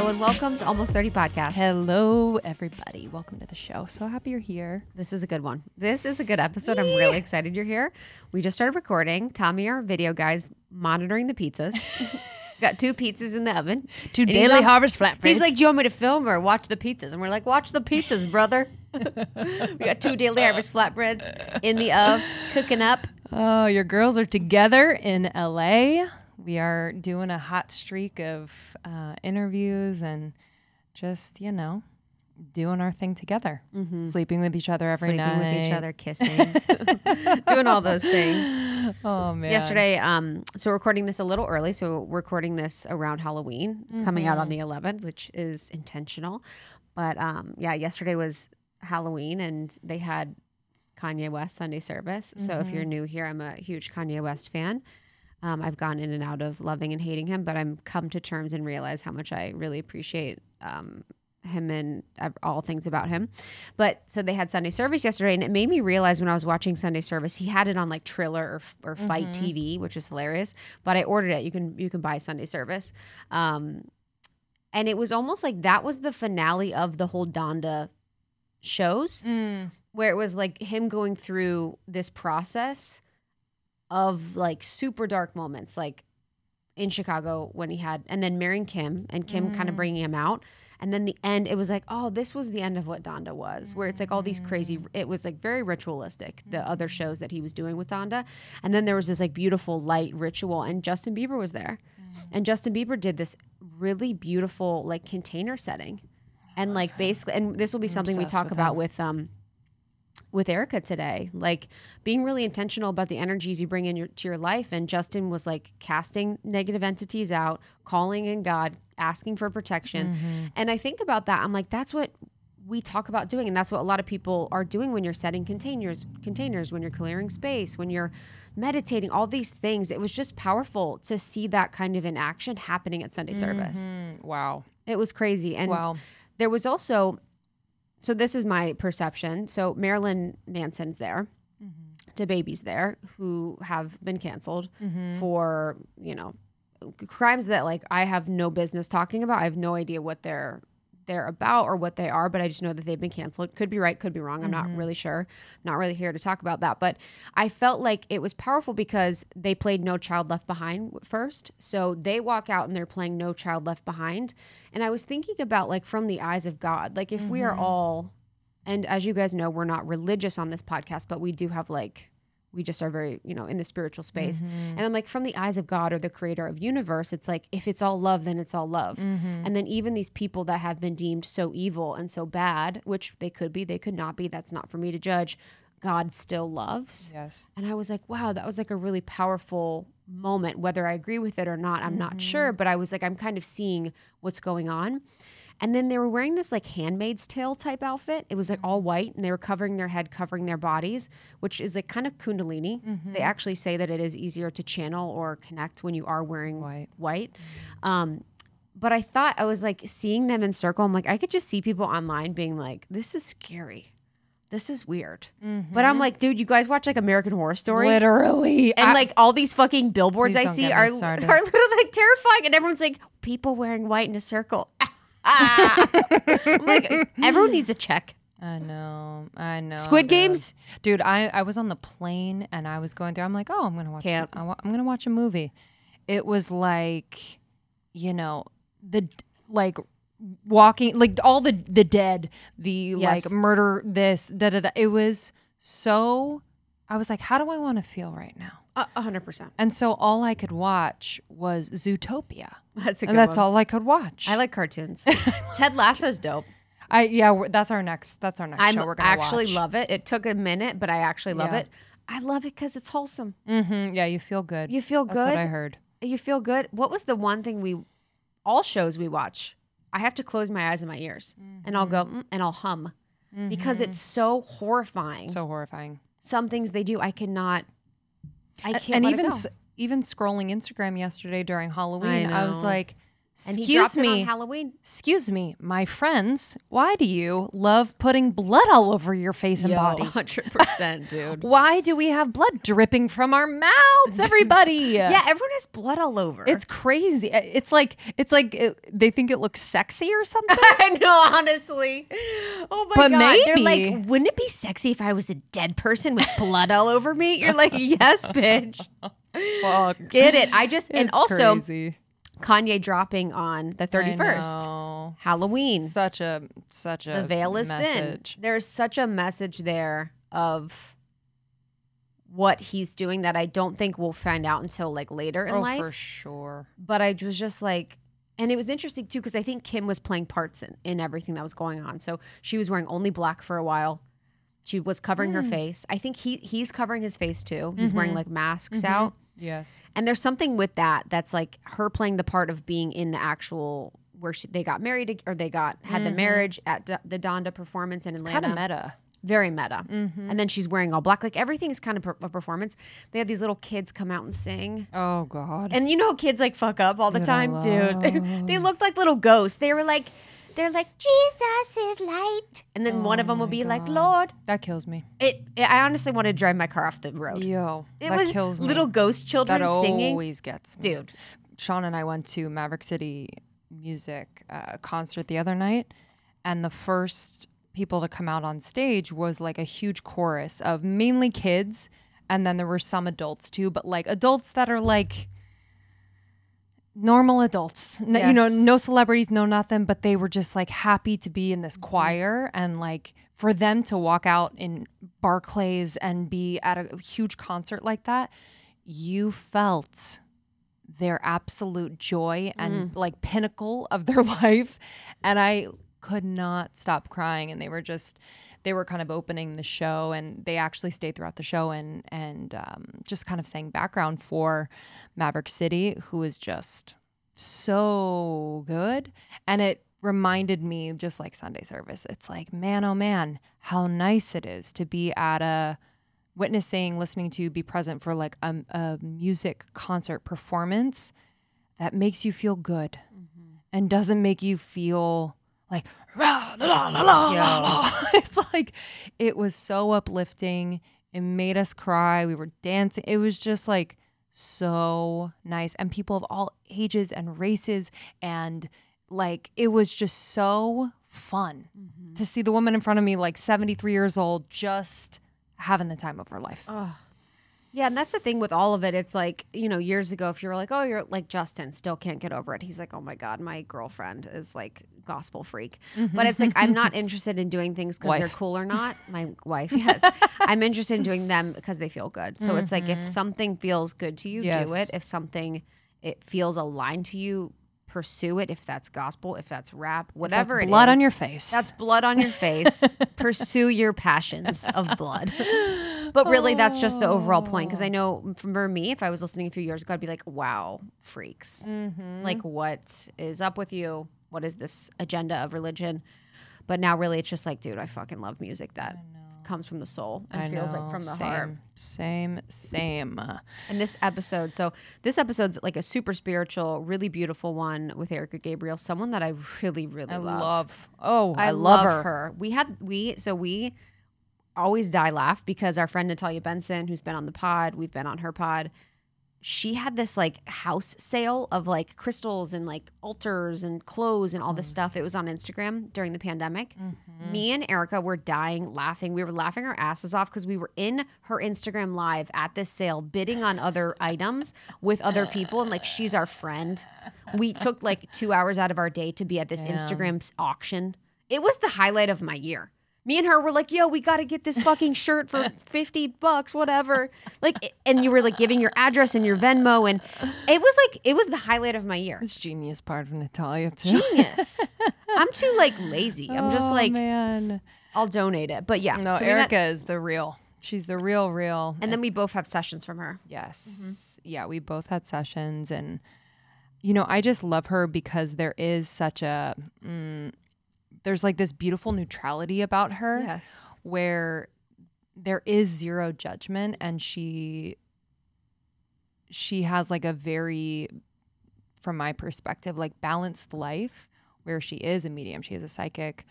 Hello and welcome to Almost 30 Podcast. Hello, everybody. Welcome to the show. So happy you're here. This is a good one. This is a good episode. I'm really excited you're here. We just started recording. Tommy, our video guy's monitoring the pizzas. Got 2 pizzas in the oven. 2 Daily Harvest flatbreads. He's like, do you want me to film or watch the pizzas? And we're like, watch the pizzas, brother. We got 2 Daily Harvest flatbreads in the oven, cooking up. Oh, your girls are together in LA. We are doing a hot streak of interviews and just, doing our thing together. Mm-hmm. Sleeping with each other every night. Sleeping with each other, kissing, doing all those things. Oh, man. Yesterday, so we're recording this a little early. So we're recording this around Halloween. It's coming out on the 11th, which is intentional. But yesterday was Halloween and they had Kanye West Sunday service. So if you're new here, I'm a huge Kanye West fan. I've gone in and out of loving and hating him, but I'm come to terms and realize how much I really appreciate him and all things about him. But so they had Sunday service yesterday, and it made me realize when I was watching Sunday service, he had it on like Triller or Fight TV, which is hilarious. But I ordered it. You can buy Sunday service, and it was almost like that was the finale of the whole Donda shows, where it was like him going through this process of like super dark moments, like in Chicago when he had, and then marrying Kim and Kim kind of bringing him out. And then the end, it was like, oh, this was the end of what Donda was, where it's like all these crazy, it was like very ritualistic, the other shows that he was doing with Donda. And then there was this like beautiful light ritual, and Justin Bieber was there. And Justin Bieber did this really beautiful like container setting. And like basically, and this will be something we talk about with Erika today, like being really intentional about the energies you bring in to your life. And Justin was like casting negative entities out, calling in God, asking for protection. And I think about that. I'm like, that's what we talk about doing. And that's what a lot of people are doing when you're setting containers, when you're clearing space, when you're meditating, all these things. It was just powerful to see that kind of in action happening at Sunday service. Wow. It was crazy. And there was also, so this is my perception. So Marilyn Manson's there, DaBaby's there, who have been canceled for, crimes that like I have no business talking about. I have no idea what they're about or what they are, but I just know that they've been canceled. Could be right, could be wrong. I'm not really sure. Not really here to talk about that. But I felt like it was powerful because they played No Child Left Behind first. So they walk out and they're playing No Child Left Behind. And I was thinking about like from the eyes of God, like if we are all, and as you guys know, we're not religious on this podcast, but we do have like, we just are very, in the spiritual space. And I'm like, from the eyes of God or the creator of universe, it's like, if it's all love, then it's all love. And then even these people that have been deemed so evil and so bad, which they could be, they could not be, that's not for me to judge, God still loves. Yes. And I was like, wow, that was like a really powerful moment. Whether I agree with it or not, I'm not sure. But I was like, I'm kind of seeing what's going on. And then they were wearing this like Handmaid's Tale type outfit. It was like all white, and they were covering their head, covering their bodies, which is like kind of Kundalini. They actually say that it is easier to channel or connect when you are wearing white. But I thought, I was like seeing them in circle. I'm like, I could just see people online being like, this is scary. This is weird. But I'm like, dude, you guys watch like American Horror Story? Literally. And like all these fucking billboards I see are literally like terrifying. And everyone's like, people wearing white in a circle. I'm like, everyone needs a check. I know. Squid Games? Dude, I was on the plane and I was going through. I'm like, oh, I'm going to watch I'm going to watch a movie. It was like, the like walking, like all the dead, the like murder, this, da-da-da. It was so, I was like, how do I want to feel right now? 100%. And so all I could watch was Zootopia. That's a good and that's one. all I could watch. I like cartoons. Ted Lasso's dope. That's our next show we're gonna watch. I actually love it. It took a minute, but I actually love it. I love it because it's wholesome. Yeah, you feel good. You feel good. That's what I heard. You feel good. What was the one thing all shows we watch, I have to close my eyes and my ears, and I'll go and I'll hum because it's so horrifying. So horrifying. Some things they do, I can't. And even scrolling Instagram yesterday during Halloween, I was like, And he dropped it on Halloween. Excuse me, my friends, why do you love putting blood all over your face and body? 100%, dude. Why do we have blood dripping from our mouths, everybody? Yeah, everyone has blood all over. It's crazy. It's like they think it looks sexy or something. I know, honestly. Oh my God. Maybe. They're like, wouldn't it be sexy if I was a dead person with blood all over me? You're like, yes, bitch. Fuck. Get it. And also crazy. Kanye dropping on the 31st. Halloween. Such a the veil is message. thin. There's such a message there of what he's doing that I don't think we'll find out until like later in life. For sure. But I was just like, and it was interesting too because I think Kim was playing parts in everything that was going on. So she was wearing only black for a while. She was covering her face. I think he's covering his face too. He's wearing like masks out. Yes. And there's something with that's like her playing the part of being in the actual where they got married or they had the marriage at the Donda performance in Atlanta. Kind of meta. Very meta. And then she's wearing all black. Like everything is kind of a performance. They had these little kids come out and sing. Oh God. And you know kids like fuck up all the time, dude. They looked like little ghosts. They're like Jesus is light, and then one of them will be like, Lord. That kills me. I honestly want to drive my car off the road. That kills me. Little ghost children singing. That always gets me. Dude. Sean and I went to Maverick City music concert the other night, and the first people to come out on stage was like a huge chorus of mainly kids, and then there were some adults too, but like adults that are like normal adults, you know, no celebrities, no nothing, but they were just like happy to be in this choir, and like for them to walk out in Barclays and be at a huge concert like that, you felt their absolute joy and like pinnacle of their life. And I could not stop crying. And they were kind of opening the show, and they actually stayed throughout the show and just kind of sang background for Maverick City, who is just so good. And it reminded me, just like Sunday service, it's like, man, oh man, how nice it is to be at listening to, be present for like a music concert performance that makes you feel good and doesn't make you feel like, it's like, it was so uplifting. It made us cry. We were dancing. It was just like so nice. And people of all ages and races. And like, it was just so fun to see the woman in front of me, like 73 years old, just having the time of her life. Oh. Yeah, and that's the thing with all of it. It's like, you know, years ago, if you were like, oh, you're like Justin, still can't get over it. He's like, oh my God, my girlfriend is like gospel freak. But it's like, I'm not interested in doing things because they're cool or not. My wife, yes. I'm interested in doing them because they feel good. So it's like, if something feels good to you, do it. If it feels aligned to you, pursue it. If that's gospel, if that's rap, whatever it is. Blood on your face. That's blood on your face. Pursue your passions of blood. But really, that's just the overall point. Because I know for me, if I was listening a few years ago, I'd be like, wow, freaks. Like, what is up with you? What is this agenda of religion? But now really, it's just like, dude, I fucking love music that comes from the soul and feels like from the heart. Same. And this episode's like a super spiritual, really beautiful one with Erika Gabriel, someone that I really, really love. I love her. We always die laugh because our friend Natalia Benson, who's been on the pod, we've been on her pod, she had this like house sale of like crystals and like altars and clothes and all this stuff. It was on Instagram during the pandemic. Me and Erika were dying laughing. We were laughing our asses off because we were in her Instagram live at this sale bidding on other items with other people, and like, she's our friend. We took like 2 hours out of our day to be at this Instagram auction. It was the highlight of my year. Me and her were like, yo, we got to get this fucking shirt for $50, whatever. Like, and you were like giving your address and your Venmo. And it was the highlight of my year. It's genius part from Natalia too. Genius. I'm too like lazy. I'm just like, man, I'll donate it. But yeah. No, so Erika is the real. She's the real. And then we both have sessions from her. Yes. Yeah, we both had sessions. And, you know, I just love her because there is such a... there's like this beautiful neutrality about her, where there is zero judgment, and she has like a very from my perspective, like balanced life where she is a medium, she is a psychic,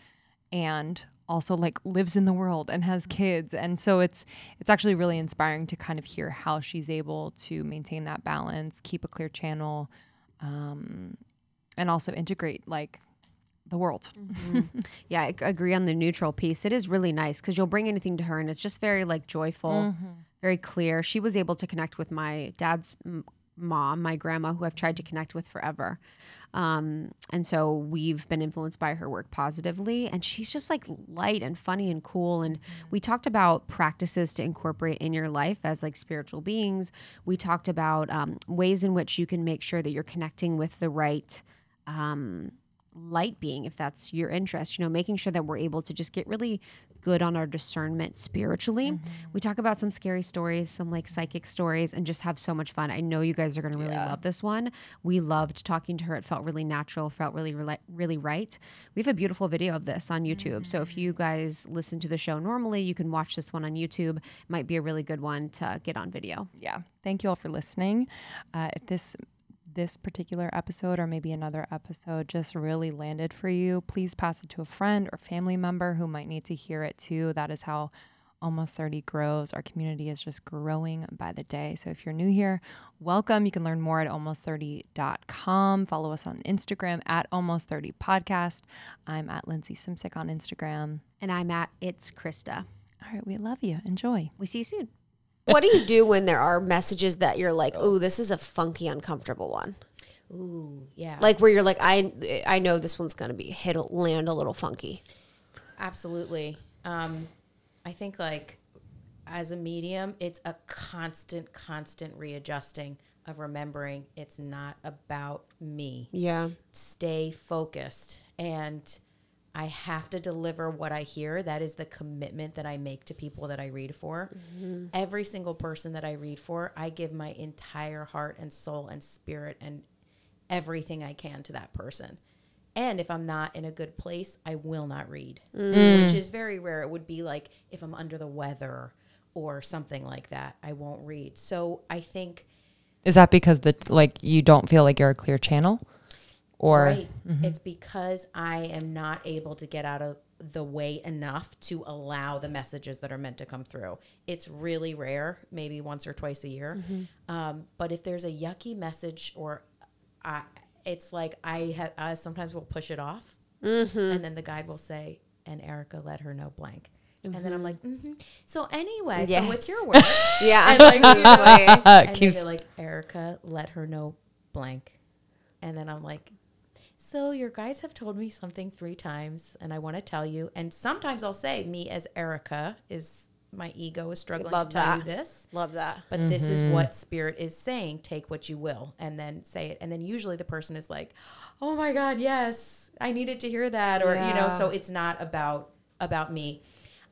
and also like lives in the world and has kids. And so it's actually really inspiring to kind of hear how she's able to maintain that balance, keep a clear channel, and also integrate like the world. Mm-hmm. Yeah, I agree on the neutral piece. It is really nice because you'll bring anything to her and it's just very like joyful, very clear. She was able to connect with my dad's mom, my grandma, who I've tried to connect with forever. And so we've been influenced by her work positively, and she's just like light and funny and cool. And we talked about practices to incorporate in your life as like spiritual beings. We talked about ways in which you can make sure that you're connecting with the right light being, if that's your interest, making sure that we're able to just get really good on our discernment spiritually. We talk about some scary stories, some like psychic stories, and just have so much fun. I know you guys are going to really love this one. We loved talking to her. It felt really natural, felt really right. We have a beautiful video of this on YouTube. So if you guys listen to the show normally, you can watch this one on YouTube. It might be a really good one to get on video. Yeah. Thank you all for listening. If this particular episode or maybe another episode just really landed for you, please pass it to a friend or family member who might need to hear it too. That is how Almost 30 grows. Our community is just growing by the day. So if you're new here, welcome. You can learn more at almost30.com. Follow us on Instagram at almost30podcast. I'm at Lindsey Simcik on Instagram. And I'm at It's Krista. All right. We love you. Enjoy. We see you soon. What do you do when there are messages that you're like, oh, this is a funky, uncomfortable one? Ooh, yeah. Like where you're like, I know this one's going to land a little funky. Absolutely. I think like as a medium, it's a constant readjusting of remembering it's not about me. Yeah. Stay focused. And I have to deliver what I hear. That is the commitment that I make to people that I read for. Mm-hmm. Every single person that I read for, I give my entire heart and soul and spirit and everything I can to that person. And if I'm not in a good place, I will not read, which is very rare. It would be like if I'm under the weather or something like that, I won't read. So I think... Is that because you don't feel like you're a clear channel? Or right. It's because I am not able to get out of the way enough to allow the messages that are meant to come through. It's really rare, maybe once or twice a year. But if there's a yucky message or it's like I sometimes will push it off. And then the guide will say, and Erika let her know blank. And then I'm like, so anyway, so what's your word? Yeah. And and then they're like, Erika let her know blank. And then I'm like, so your guides have told me something 3 times and I want to tell you. And sometimes I'll say, me as Erika my ego is struggling to tell you this. Love that. But this is what spirit is saying. Take what you will. And then say it. And then usually the person is like, oh my God, yes, I needed to hear that. Or, so it's not about me.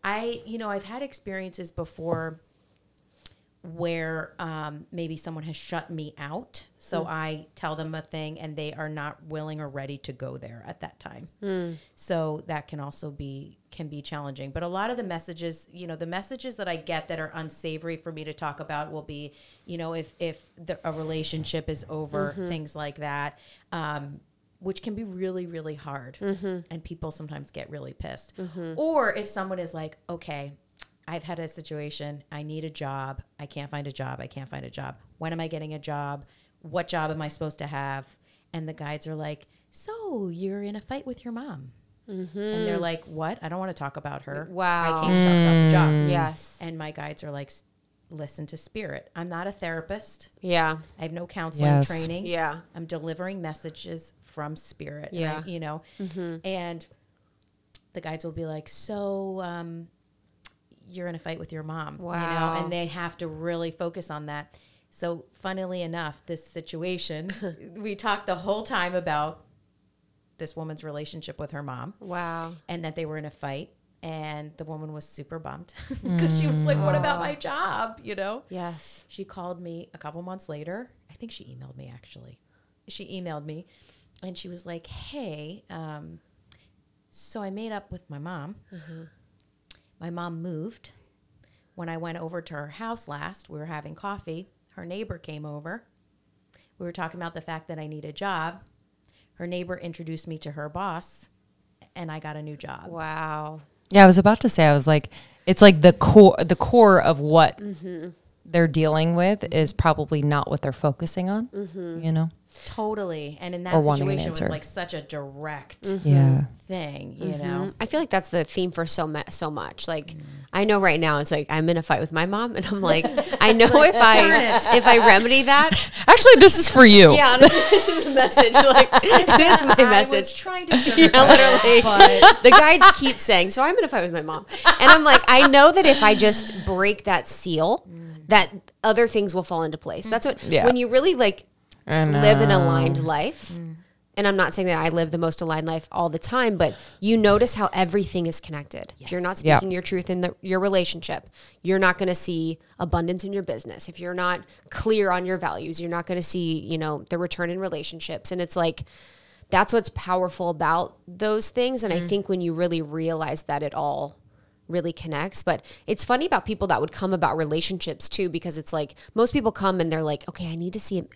I've had experiences before where maybe someone has shut me out. So I tell them a thing and they are not willing or ready to go there at that time. So that can also be challenging. But a lot of the messages, the messages that I get that are unsavory for me to talk about will be, if a relationship is over, things like that, which can be really, really hard. And people sometimes get really pissed. Or if someone is like, okay, I've had a situation. I need a job. I can't find a job. When am I getting a job? What job am I supposed to have? And the guides are like, so you're in a fight with your mom. And they're like, what? I don't want to talk about her. Wow. I can't talk about the job. Yes. And my guides are like, listen to spirit. I'm not a therapist. Yeah. I have no counseling training. Yeah. I'm delivering messages from spirit. Yeah. And the guides will be like, so, you're in a fight with your mom, and they have to really focus on that. So funnily enough, this situation, we talked the whole time about this woman's relationship with her mom. Wow. And that they were in a fight and the woman was super bummed because she was like, what about my job? Yes. She called me a couple months later. I think she emailed me actually. She emailed me and she was like, hey, so I made up with my mom. My mom moved. When I went over to her house last, we were having coffee. Her neighbor came over. We were talking about the fact that I need a job. Her neighbor introduced me to her boss, and I got a new job. Wow. Yeah, I was about to say, I was like, it's like the core of what they're dealing with is probably not what they're focusing on, you know? Totally. And in that situation, it was like such a direct thing, you know? I feel like that's the theme for so much. Like, I know right now it's like I'm in a fight with my mom, and I'm like, I know if I remedy that. Actually, this is for you. Yeah, this is a message. Like, this is my message. I was trying to literally. But the guides keep saying, so I'm in a fight with my mom. And I'm like, I know that if I just break that seal, that other things will fall into place. That's what, when you really like live an aligned life. And I'm not saying that I live the most aligned life all the time, but you notice how everything is connected. Yes. If you're not speaking your truth in your relationship, you're not going to see abundance in your business. If you're not clear on your values, you're not going to see, you know, the return in relationships. And it's like, that's what's powerful about those things. And I think when you really realize that it all really connects. But it's funny about people that would come about relationships too, because it's like most people come and they're like, okay, I need to see him.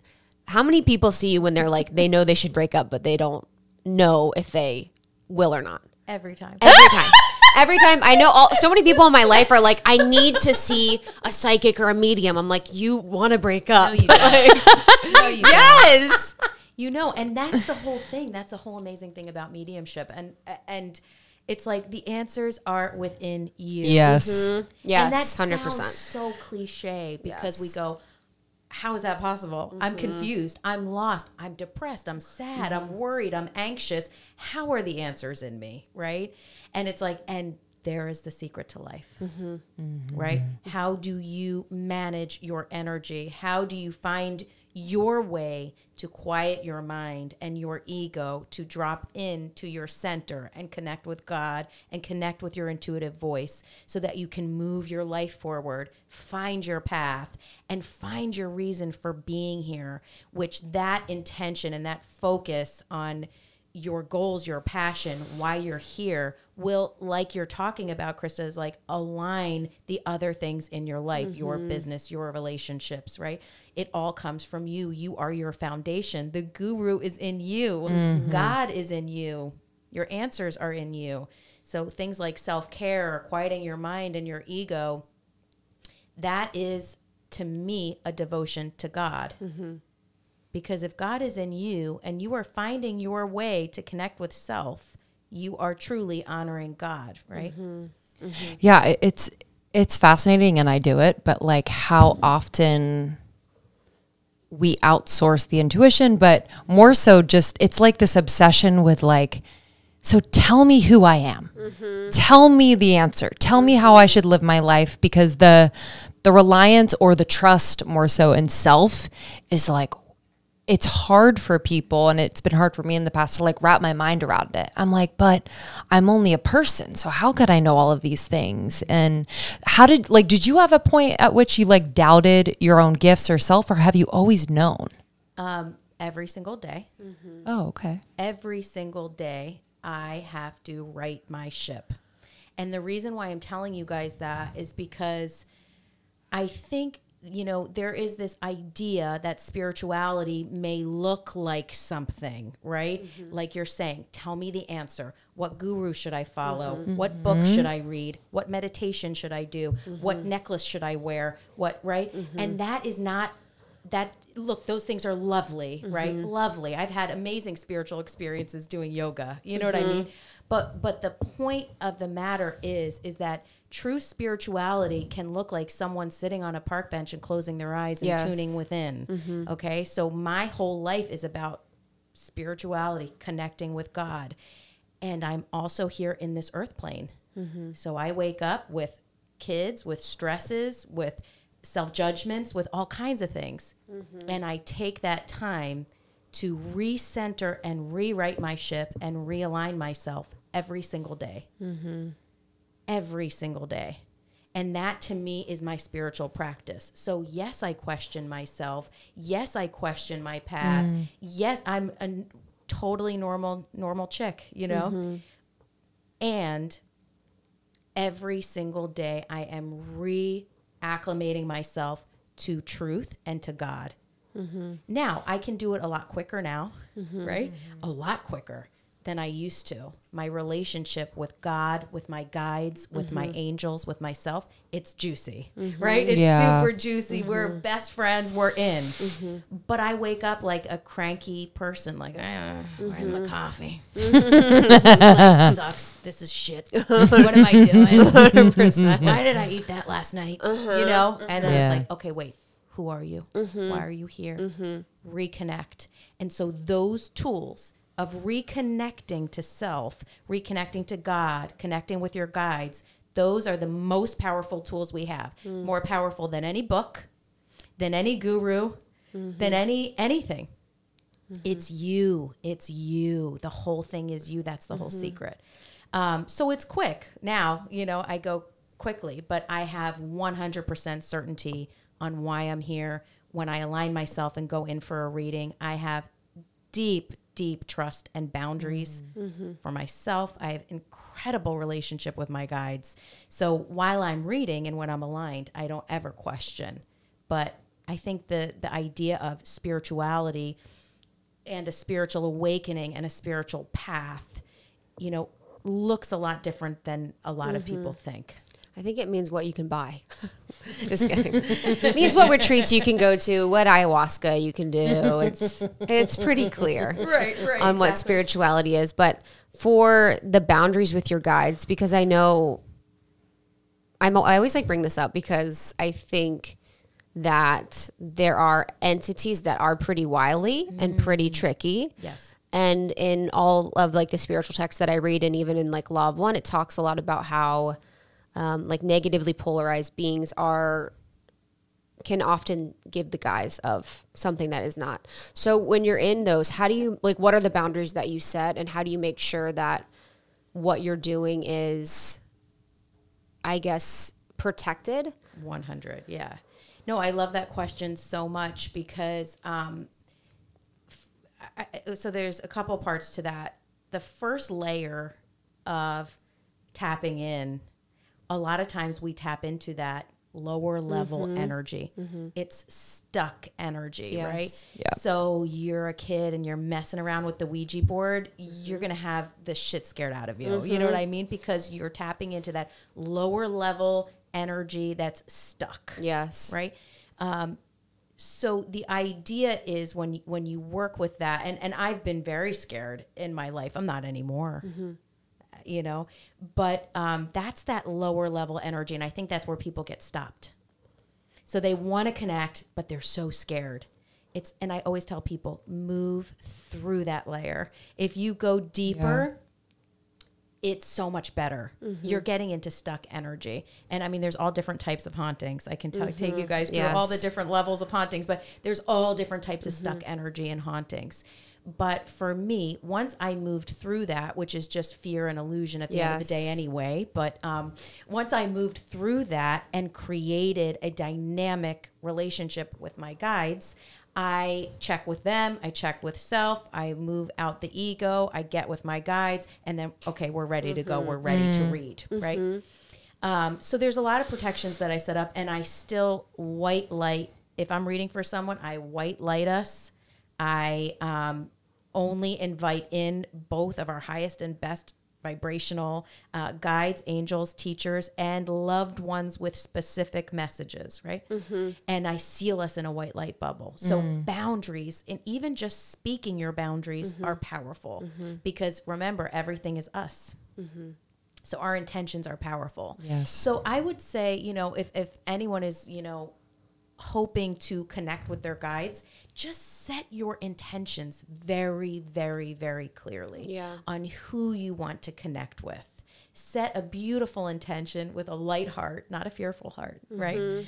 How many people see you when they're like, they know they should break up, but they don't know if they will or not? Every time. Every time. I know so many people in my life are like, I need to see a psychic or a medium. I'm like, you want to break up. No, you don't. No, you don't. Yes. You know, and that's the whole thing. That's the whole amazing thing about mediumship. And it's like the answers are within you. Yes. Yes, and that 100%. sounds so cliche because we go, how is that possible? I'm confused. I'm lost. I'm depressed. I'm sad. I'm worried. I'm anxious. How are the answers in me? Right. And it's like, and there is the secret to life, right? How do you manage your energy? How do you find your way to quiet your mind and your ego to drop into your center and connect with God and connect with your intuitive voice so that you can move your life forward, find your path, and find your reason for being here, which that intention and that focus on your goals, your passion, why you're here will, like you're talking about, Krista, is like align the other things in your life, your business, your relationships, right? It all comes from you. You are your foundation. The guru is in you. God is in you. Your answers are in you. So things like self-care or quieting your mind and your ego, that is, to me, a devotion to God. Because if God is in you and you are finding your way to connect with self, you are truly honoring God, right? Yeah, it's fascinating, and I do it, but like how often we outsource the intuition, but more so just it's like this obsession with like, so tell me who I am. Tell me the answer. Tell me how I should live my life, because the reliance or the trust more so in self is like, it's hard for people, and it's been hard for me in the past to like wrap my mind around it. I'm like, but I'm only a person, so how could I know all of these things? And how did you have a point at which you like doubted your own gifts or self, or have you always known? Every single day. Oh, okay. Every single day, I have to right my ship. And the reason why I'm telling you guys that is because I think, you know, there is this idea that spirituality may look like something, right? Like you're saying, tell me the answer. What guru should I follow? What book should I read? What meditation should I do? What necklace should I wear? What, right? And that is not that. Look, those things are lovely, right? Lovely. I've had amazing spiritual experiences doing yoga. You know what I mean? But the point of the matter is that true spirituality can look like someone sitting on a park bench and closing their eyes and tuning within. Okay. So my whole life is about spirituality, connecting with God. And I'm also here in this earth plane. So I wake up with kids, with stresses, with self-judgments, with all kinds of things. And I take that time to recenter and rewrite my ship and realign myself every single day. Every single day. And that to me is my spiritual practice. So yes, I question myself. Yes, I question my path. Yes, I'm a totally normal chick, you know? And every single day I am reacclimating myself to truth and to God. Now I can do it a lot quicker now, right? A lot quicker than I used to. My relationship with God, with my guides, with my angels, with myself, it's juicy, right? It's super juicy. We're best friends. We're in. But I wake up like a cranky person, like, where's my coffee? Life sucks. This is shit. What am I doing? 100%. Why did I eat that last night? You know? And then it's like, okay, wait. Who are you? Why are you here? Reconnect. And so those tools of reconnecting to self, reconnecting to God, connecting with your guides, those are the most powerful tools we have. More powerful than any book, than any guru, than anything. It's you. It's you. The whole thing is you. That's the whole secret. So it's quick. Now, you know, I go quickly, but I have 100% certainty on why I'm here. When I align myself and go in for a reading, I have deep trust and boundaries for myself. I have incredible relationship with my guides. So while I'm reading and when I'm aligned, I don't ever question. But I think the idea of spirituality and a spiritual awakening and a spiritual path, you know, looks a lot different than a lot of people think. I think it means what you can buy. Just kidding. It means what retreats you can go to, what ayahuasca you can do. It's pretty clear on what spirituality is. But for the boundaries with your guides, because I know, I always like bring this up because I think that there are entities that are pretty wily and pretty tricky. Yes. And in all of like the spiritual texts that I read, and even in like Law of One, it talks a lot about how like negatively polarized beings can often give the guise of something that is not. So when you're in those, how do you, like, what are the boundaries that you set, and how do you make sure that what you're doing is, I guess, protected? 100. Yeah. No, I love that question so much because, so there's a couple parts to that. The first layer of tapping in, a lot of times we tap into that lower level energy. It's stuck energy, right? Yeah. So you're a kid and you're messing around with the Ouija board, you're going to have the shit scared out of you. You know what I mean? Because you're tapping into that lower level energy that's stuck. Yes. Right? So the idea is when you work with that, and I've been very scared in my life. I'm not anymore. You know, but that's that lower level energy. And I think that's where people get stopped. So they want to connect, but they're so scared. And I always tell people, move through that layer. If you go deeper, it's so much better. You're getting into stuck energy. And I mean, there's all different types of hauntings. I can take you guys through all the different levels of hauntings, but there's all different types of stuck energy and hauntings. But for me, once I moved through that, which is just fear and illusion at the end of the day anyway, but once I moved through that and created a dynamic relationship with my guides, I check with them, I check with self, I move out the ego, I get with my guides, and then, okay, we're ready to go, we're ready to read, right? So there's a lot of protections that I set up, and I still white light. If I'm reading for someone, I white light us. I only invite in both of our highest and best vibrational guides, angels, teachers, and loved ones with specific messages, right? And I seal us in a white light bubble. So boundaries, and even just speaking your boundaries are powerful because remember, everything is us. So our intentions are powerful. Yes. So I would say, you know, if anyone is, you know, hoping to connect with their guides, just set your intentions very, very, very clearly on who you want to connect with. Set a beautiful intention with a light heart, not a fearful heart, right?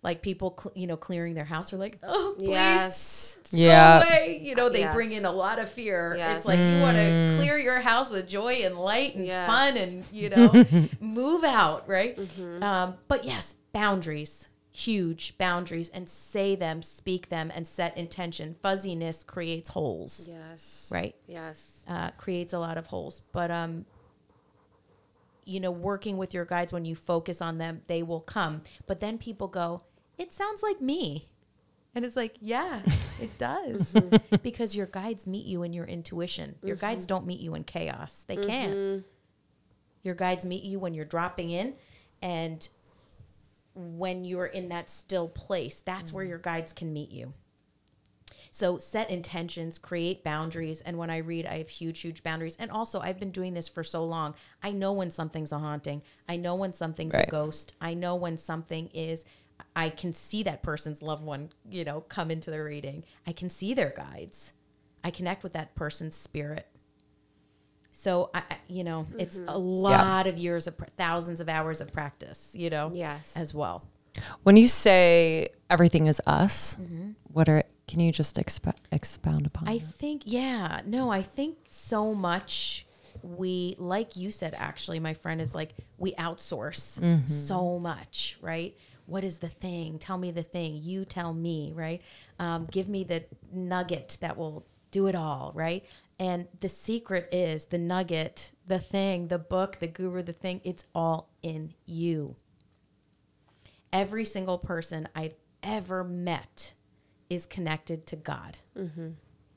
Like people, clearing their house are like, oh, please, go away. You know, they bring in a lot of fear. It's like you want to clear your house with joy and light and fun and, you know, move out, right? But yes, boundaries. Huge boundaries, and say them, speak them, and set intention. Fuzziness creates holes. Yes. Right? Yes. Creates a lot of holes. But, you know, working with your guides, when you focus on them, they will come. But then people go, it sounds like me. And it's like, yeah, it does. Because your guides meet you in your intuition. Your guides don't meet you in chaos. They can't. Your guides meet you when you're dropping in, and when you're in that still place. That's where your guides can meet you. So set intentions, create boundaries. And when I read, I have huge, huge boundaries. And also, I've been doing this for so long. I know when something's a haunting. I know when something's a ghost. I know when something is, I can see that person's loved one, you know, come into the reading. I can see their guides. I connect with that person's spirit. So, you know, it's a lot of years of thousands of hours of practice, you know, as well. When you say everything is us, can you just expound upon that? I think, I think so much like you said, actually, my friend, is like, we outsource so much, right? What is the thing? Tell me the thing. You tell me, right? Give me the nugget that will do it all, right? And the secret is the nugget, the thing, the book, the guru, the thing, it's all in you. Every single person I've ever met is connected to God.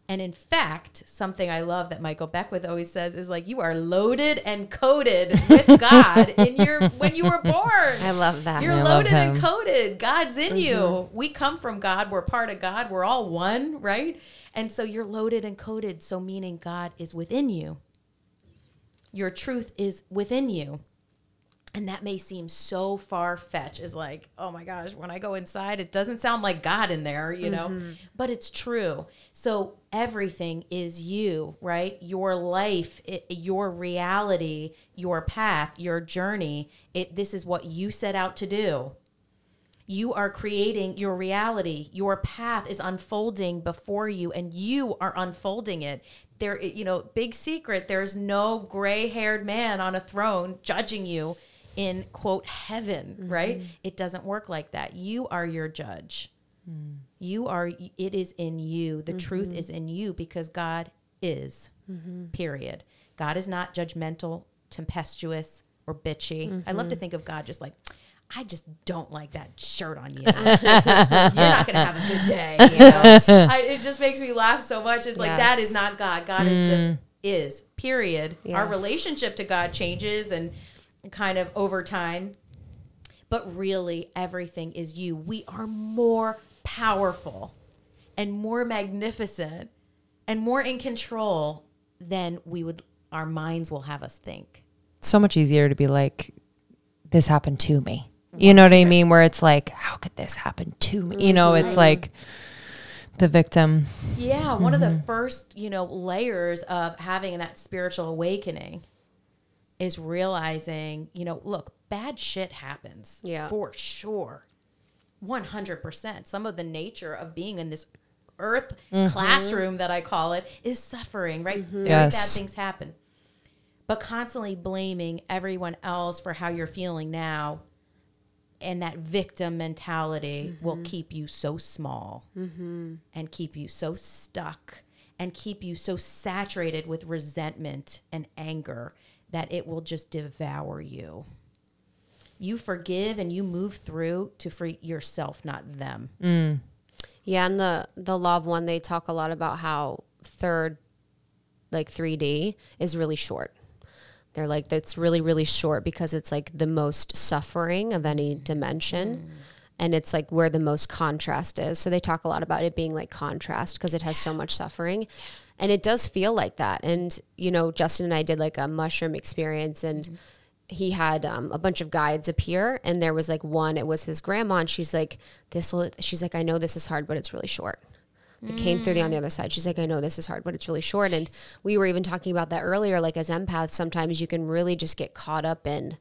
And in fact, something I love that Michael Beckwith always says is like, you are loaded and coded with God when you were born. I love that. You're loaded and coded. God's in you. We come from God. We're part of God. We're all one, right? And so you're loaded and coded. So meaning God is within you. Your truth is within you. And that may seem so far-fetched. It's like, oh my gosh, when I go inside, it doesn't sound like God in there, you know, but it's true. So everything is you, right? Your life, your reality, your path, your journey, this is what you set out to do. You are creating your reality. Your path is unfolding before you, and you are unfolding it. There, you know, big secret, there's no gray-haired man on a throne judging you in, quote, heaven, right? It doesn't work like that. You are your judge. It is in you. The truth is in you, because God is, period. God is not judgmental, tempestuous, or bitchy. I love to think of God just like, I just don't like that shirt on you. You're not going to have a good day. You know? It just makes me laugh so much. It's like, that is not God. God is, period. Yes. Our relationship to God changes and kind of over time, but really everything is you. We are more powerful and more magnificent and more in control than our minds will have us think. So much easier to be like, this happened to me. You know what I mean? Where it's like, how could this happen to me? You know, it's like the victim. Yeah. One of the first, layers of having that spiritual awakening is realizing, look, bad shit happens. Yeah. For sure. 100%. Some of the nature of being in this earth classroom that I call it is suffering, right? Very bad things happen. But constantly blaming everyone else for how you're feeling now, and that victim mentality will keep you so small and keep you so stuck and keep you so saturated with resentment and anger that it will just devour you. You forgive and you move through to free yourself, not them. Yeah, and the Law of One, they talk a lot about how 3D is really short. They're like, that's really, really short because it's like the most suffering of any dimension. And it's like where the most contrast is. So they talk a lot about it being like contrast because it has so much suffering. And it does feel like that. And, Justin and I did like a mushroom experience, and he had a bunch of guides appear, and there was like one, it was his grandma, and she's like, I know this is hard, but it's really short. It came through on the other side. She's like, I know this is hard, but it's really short. And we were even talking about that earlier, like as empaths, sometimes you can really just get caught up in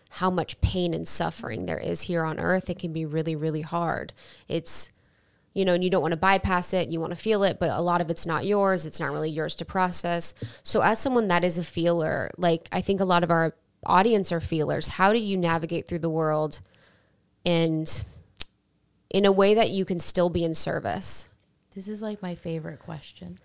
how much pain and suffering there is here on earth. It can be really, really hard. It's, and you don't want to bypass it. You want to feel it, but a lot of it's not yours. It's not really yours to process. So as someone that is a feeler, like I think a lot of our audience are feelers. How do you navigate through the world and in a way that you can still be in service? This is like my favorite question.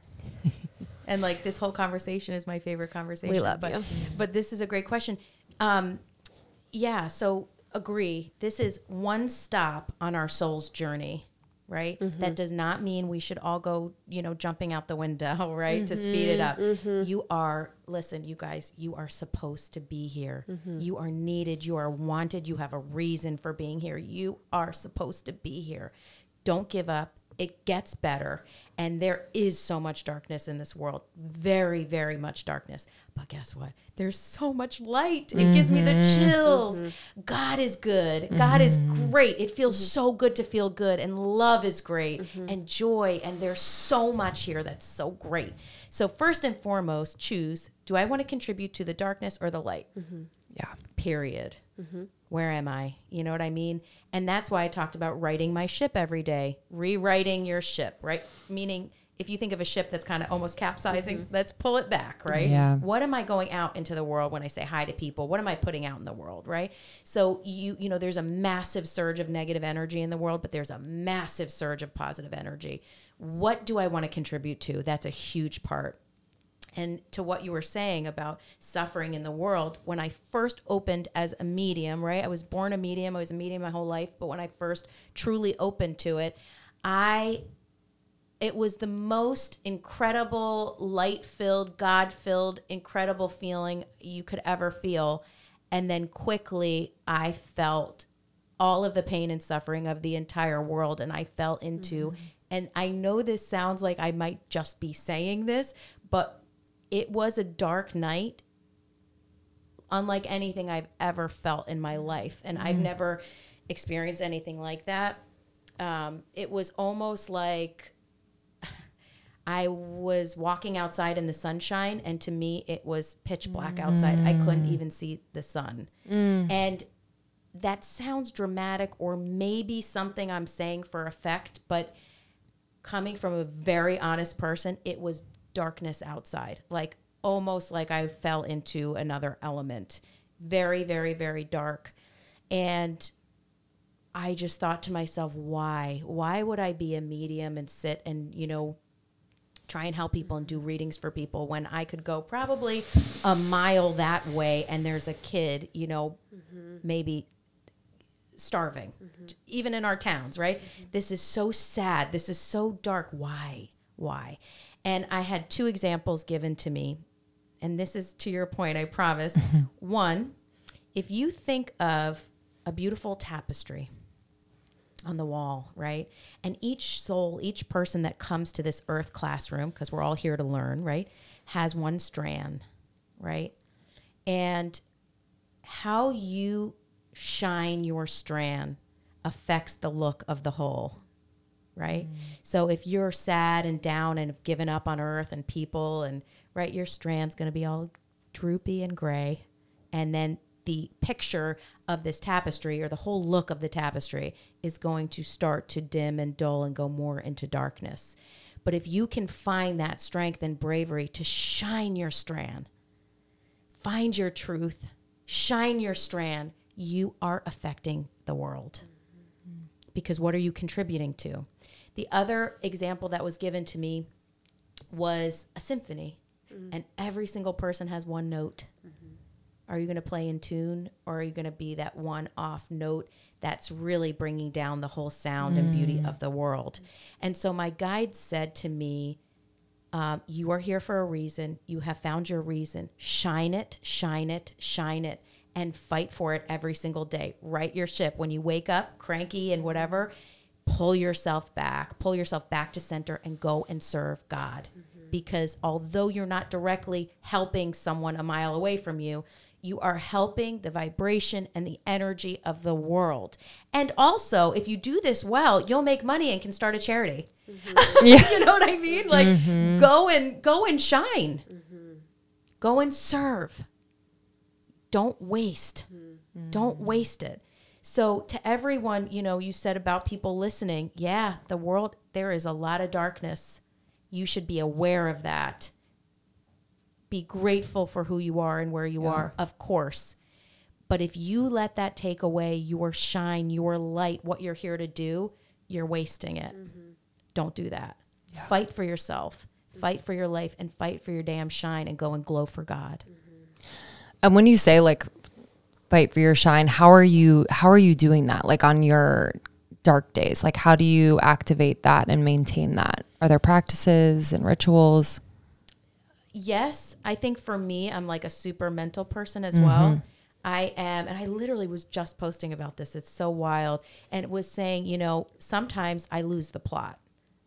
And like this whole conversation is my favorite conversation. We love you. But this is a great question. So agree. This is one stop on our soul's journey. right? That does not mean we should all go, jumping out the window, right? To speed it up. Listen, you guys, you are supposed to be here. You are needed. You are wanted. You have a reason for being here. You are supposed to be here. Don't give up. It gets better. And there is so much darkness in this world. Very, very much darkness. But guess what? There's so much light. It gives me the chills. God is good. God is great. It feels so good to feel good. And love is great. And joy. And there's so much here that's so great. So first and foremost, choose, do I want to contribute to the darkness or the light? Yeah. Period. Where am I? You know what I mean? And that's why I talked about writing my ship every day, rewriting your ship, right? Meaning if you think of a ship that's kind of almost capsizing, let's pull it back, right? Yeah. What am I going out into the world when I say hi to people? What am I putting out in the world, right? So you know, there's a massive surge of negative energy in the world, but there's a massive surge of positive energy. What do I want to contribute to? That's a huge part. And to what you were saying about suffering in the world, when I first opened as a medium, right? I was born a medium. I was a medium my whole life. But when I first truly opened to it, it was the most incredible, light-filled, God-filled, incredible feeling you could ever feel. And then quickly, I felt all of the pain and suffering of the entire world. And I fell into, and I know this sounds like I might just be saying this, but it was a dark night, unlike anything I've ever felt in my life. And I've never experienced anything like that. It was almost like I was walking outside in the sunshine, and to me, it was pitch black outside. I couldn't even see the sun. And that sounds dramatic, or maybe something I'm saying for effect, but coming from a very honest person, it was darkness outside, like almost like I fell into another element. Very, very, very dark. And I just thought to myself, why would I be a medium and sit and, try and help people and do readings for people when I could go probably a mile that way and there's a kid, maybe starving, even in our towns, right? This is so sad. This is so dark. Why? And I had two examples given to me. And this is to your point, I promise. One, if you think of a beautiful tapestry on the wall, right? And each soul, each person that comes to this earth classroom, because we're all here to learn, right, has one strand, right? And how you shine your strand affects the look of the whole. Right? So if you're sad and down and have given up on earth and people and right, your strand's going to be all droopy and gray. And then the picture of this tapestry, or the whole look of the tapestry, is going to start to dim and dull and go more into darkness. But if you can find that strength and bravery to shine your strand, find your truth, shine your strand, you are affecting the world. Because what are you contributing to? The other example that was given to me was a symphony, and every single person has one note. Are you going to play in tune, or are you going to be that one off note that's really bringing down the whole sound and beauty of the world? And so my guide said to me, you are here for a reason. You have found your reason. Shine it, shine it, shine it, and fight for it every single day. Right your ship. When you wake up cranky and whatever, pull yourself back to center and go and serve God. Because although you're not directly helping someone a mile away from you, you are helping the vibration and the energy of the world. And also, if you do this well, you'll make money and can start a charity. You know what I mean? Like, go and shine. Go and serve. Don't waste. Don't waste it. So to everyone, you said about people listening, yeah, the world, there is a lot of darkness. You should be aware of that. Be grateful for who you are and where you are, of course. But if you let that take away your shine, your light, what you're here to do, you're wasting it. Don't do that. Yeah. Fight for yourself. Fight for your life, and fight for your damn shine, and go and glow for God. And when you say like fight for your shine, how are you doing that? Like on your dark days? Like, how do you activate that and maintain that? Are there practices and rituals? Yes. I think for me, I'm like a super mental person as well. I am, and I literally was just posting about this. It's so wild. And it was saying, you know, sometimes I lose the plot.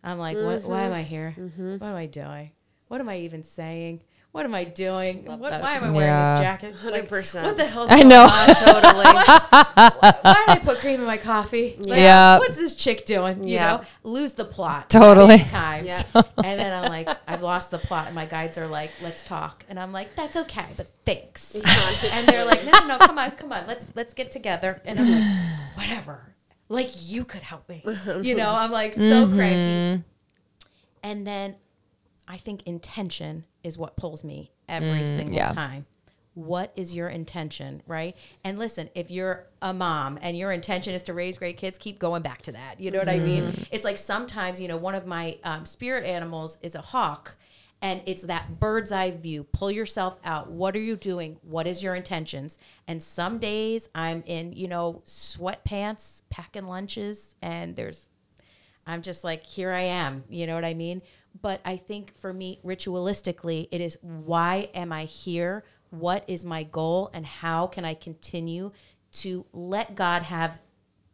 I'm like, why am I here? What am I doing? What am I even saying? What am I doing? Why am I wearing this jacket? 100%. Like, what the hell's going on? Totally. Why did I put cream in my coffee? Like, what's this chick doing? You know, lose the plot. Totally. Time. Yeah. And then I'm like, I've lost the plot. And my guides are like, let's talk. And I'm like, that's okay, but thanks. And they're like, no, come on. Let's get together. And I'm like, whatever. Like, you could help me. You know, I'm like so cranky. And then I think intention is what pulls me every single time. What is your intention, right? And listen, if you're a mom and your intention is to raise great kids, keep going back to that. You know what I mean? It's like sometimes, you know, one of my spirit animals is a hawk, and it's that bird's eye view. Pull yourself out. What are you doing? What is your intentions? And some days I'm in, you know, sweatpants, packing lunches, and I'm just like, here I am. You know what I mean? But I think for me, ritualistically, it is, why am I here? What is my goal? And how can I continue to let God have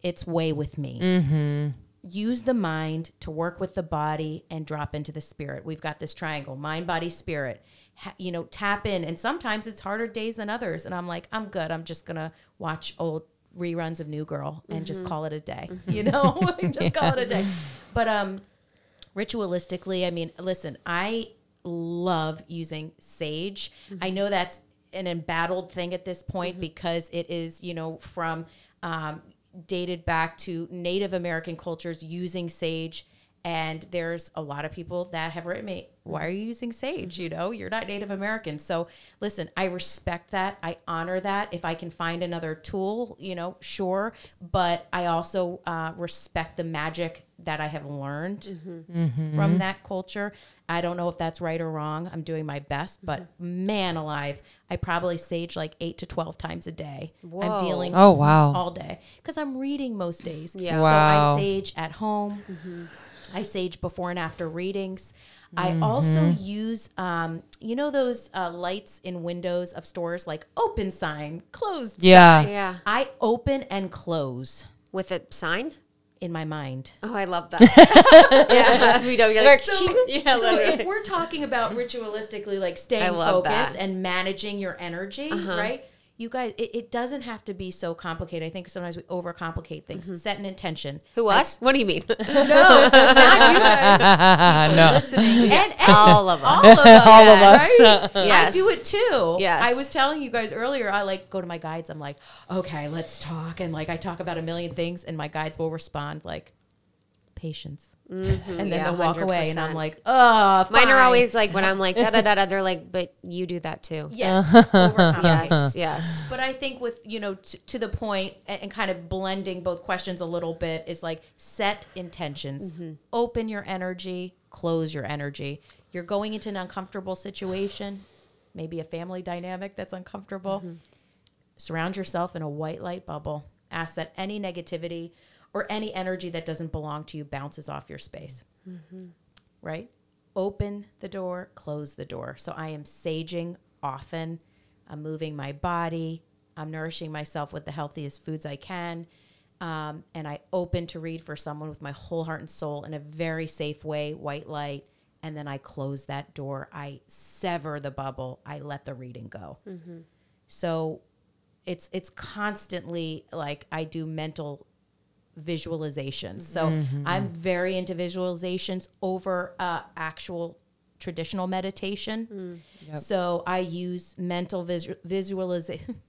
its way with me? Use the mind to work with the body and drop into the spirit. We've got this triangle, mind, body, spirit. You know, tap in. And sometimes it's harder days than others. And I'm like, I'm good. I'm just going to watch old reruns of New Girl and just call it a day. You know, just call it a day. But ritualistically, I mean, listen, I love using sage. I know that's an embattled thing at this point because it is, you know, from dated back to Native American cultures using sage. And there's a lot of people that have written me, why are you using sage? You know, you're not Native American. So listen, I respect that. I honor that. If I can find another tool, you know, sure. But I also respect the magic that I have learned from that culture. I don't know if that's right or wrong. I'm doing my best, but man alive, I probably sage like 8 to 12 times a day. Whoa. I'm dealing all day because I'm reading most days. Yeah. Wow. So I sage at home. I sage before and after readings. I also use, you know, those lights in windows of stores, like open sign, closed sign. Yeah. I open and close. With a sign? In my mind. Oh, I love that. We know you're like, so if we're talking about ritualistically, like staying focused and managing your energy, right? You guys, it doesn't have to be so complicated. I think sometimes we overcomplicate things. Set an intention. Who, us? What do you mean? No, not you guys. No. Listening. And all of us. All of us. Right? Yes. I do it too. Yes. I was telling you guys earlier, I like go to my guides. I'm like, okay, let's talk. And like I talk about a million things and my guides will respond like, patience. And then they'll walk 100%. Away and I'm like, oh, fine. Mine are always like, when I'm like, da-da-da-da, they're like, but you do that too. Yes. Overcomplicate. Yes. But I think with, you know, to the point and kind of blending both questions a little bit is like set intentions, open your energy, close your energy. You're going into an uncomfortable situation, maybe a family dynamic that's uncomfortable. Surround yourself in a white light bubble. Ask that any negativity or any energy that doesn't belong to you bounces off your space, right? Open the door, close the door. So I am saging often. I'm moving my body. I'm nourishing myself with the healthiest foods I can. And I open to read for someone with my whole heart and soul in a very safe way, white light. And then I close that door. I sever the bubble. I let the reading go. So it's constantly like I do mental visualizations. So I'm very into visualizations over actual traditional meditation. So I use mental visualization.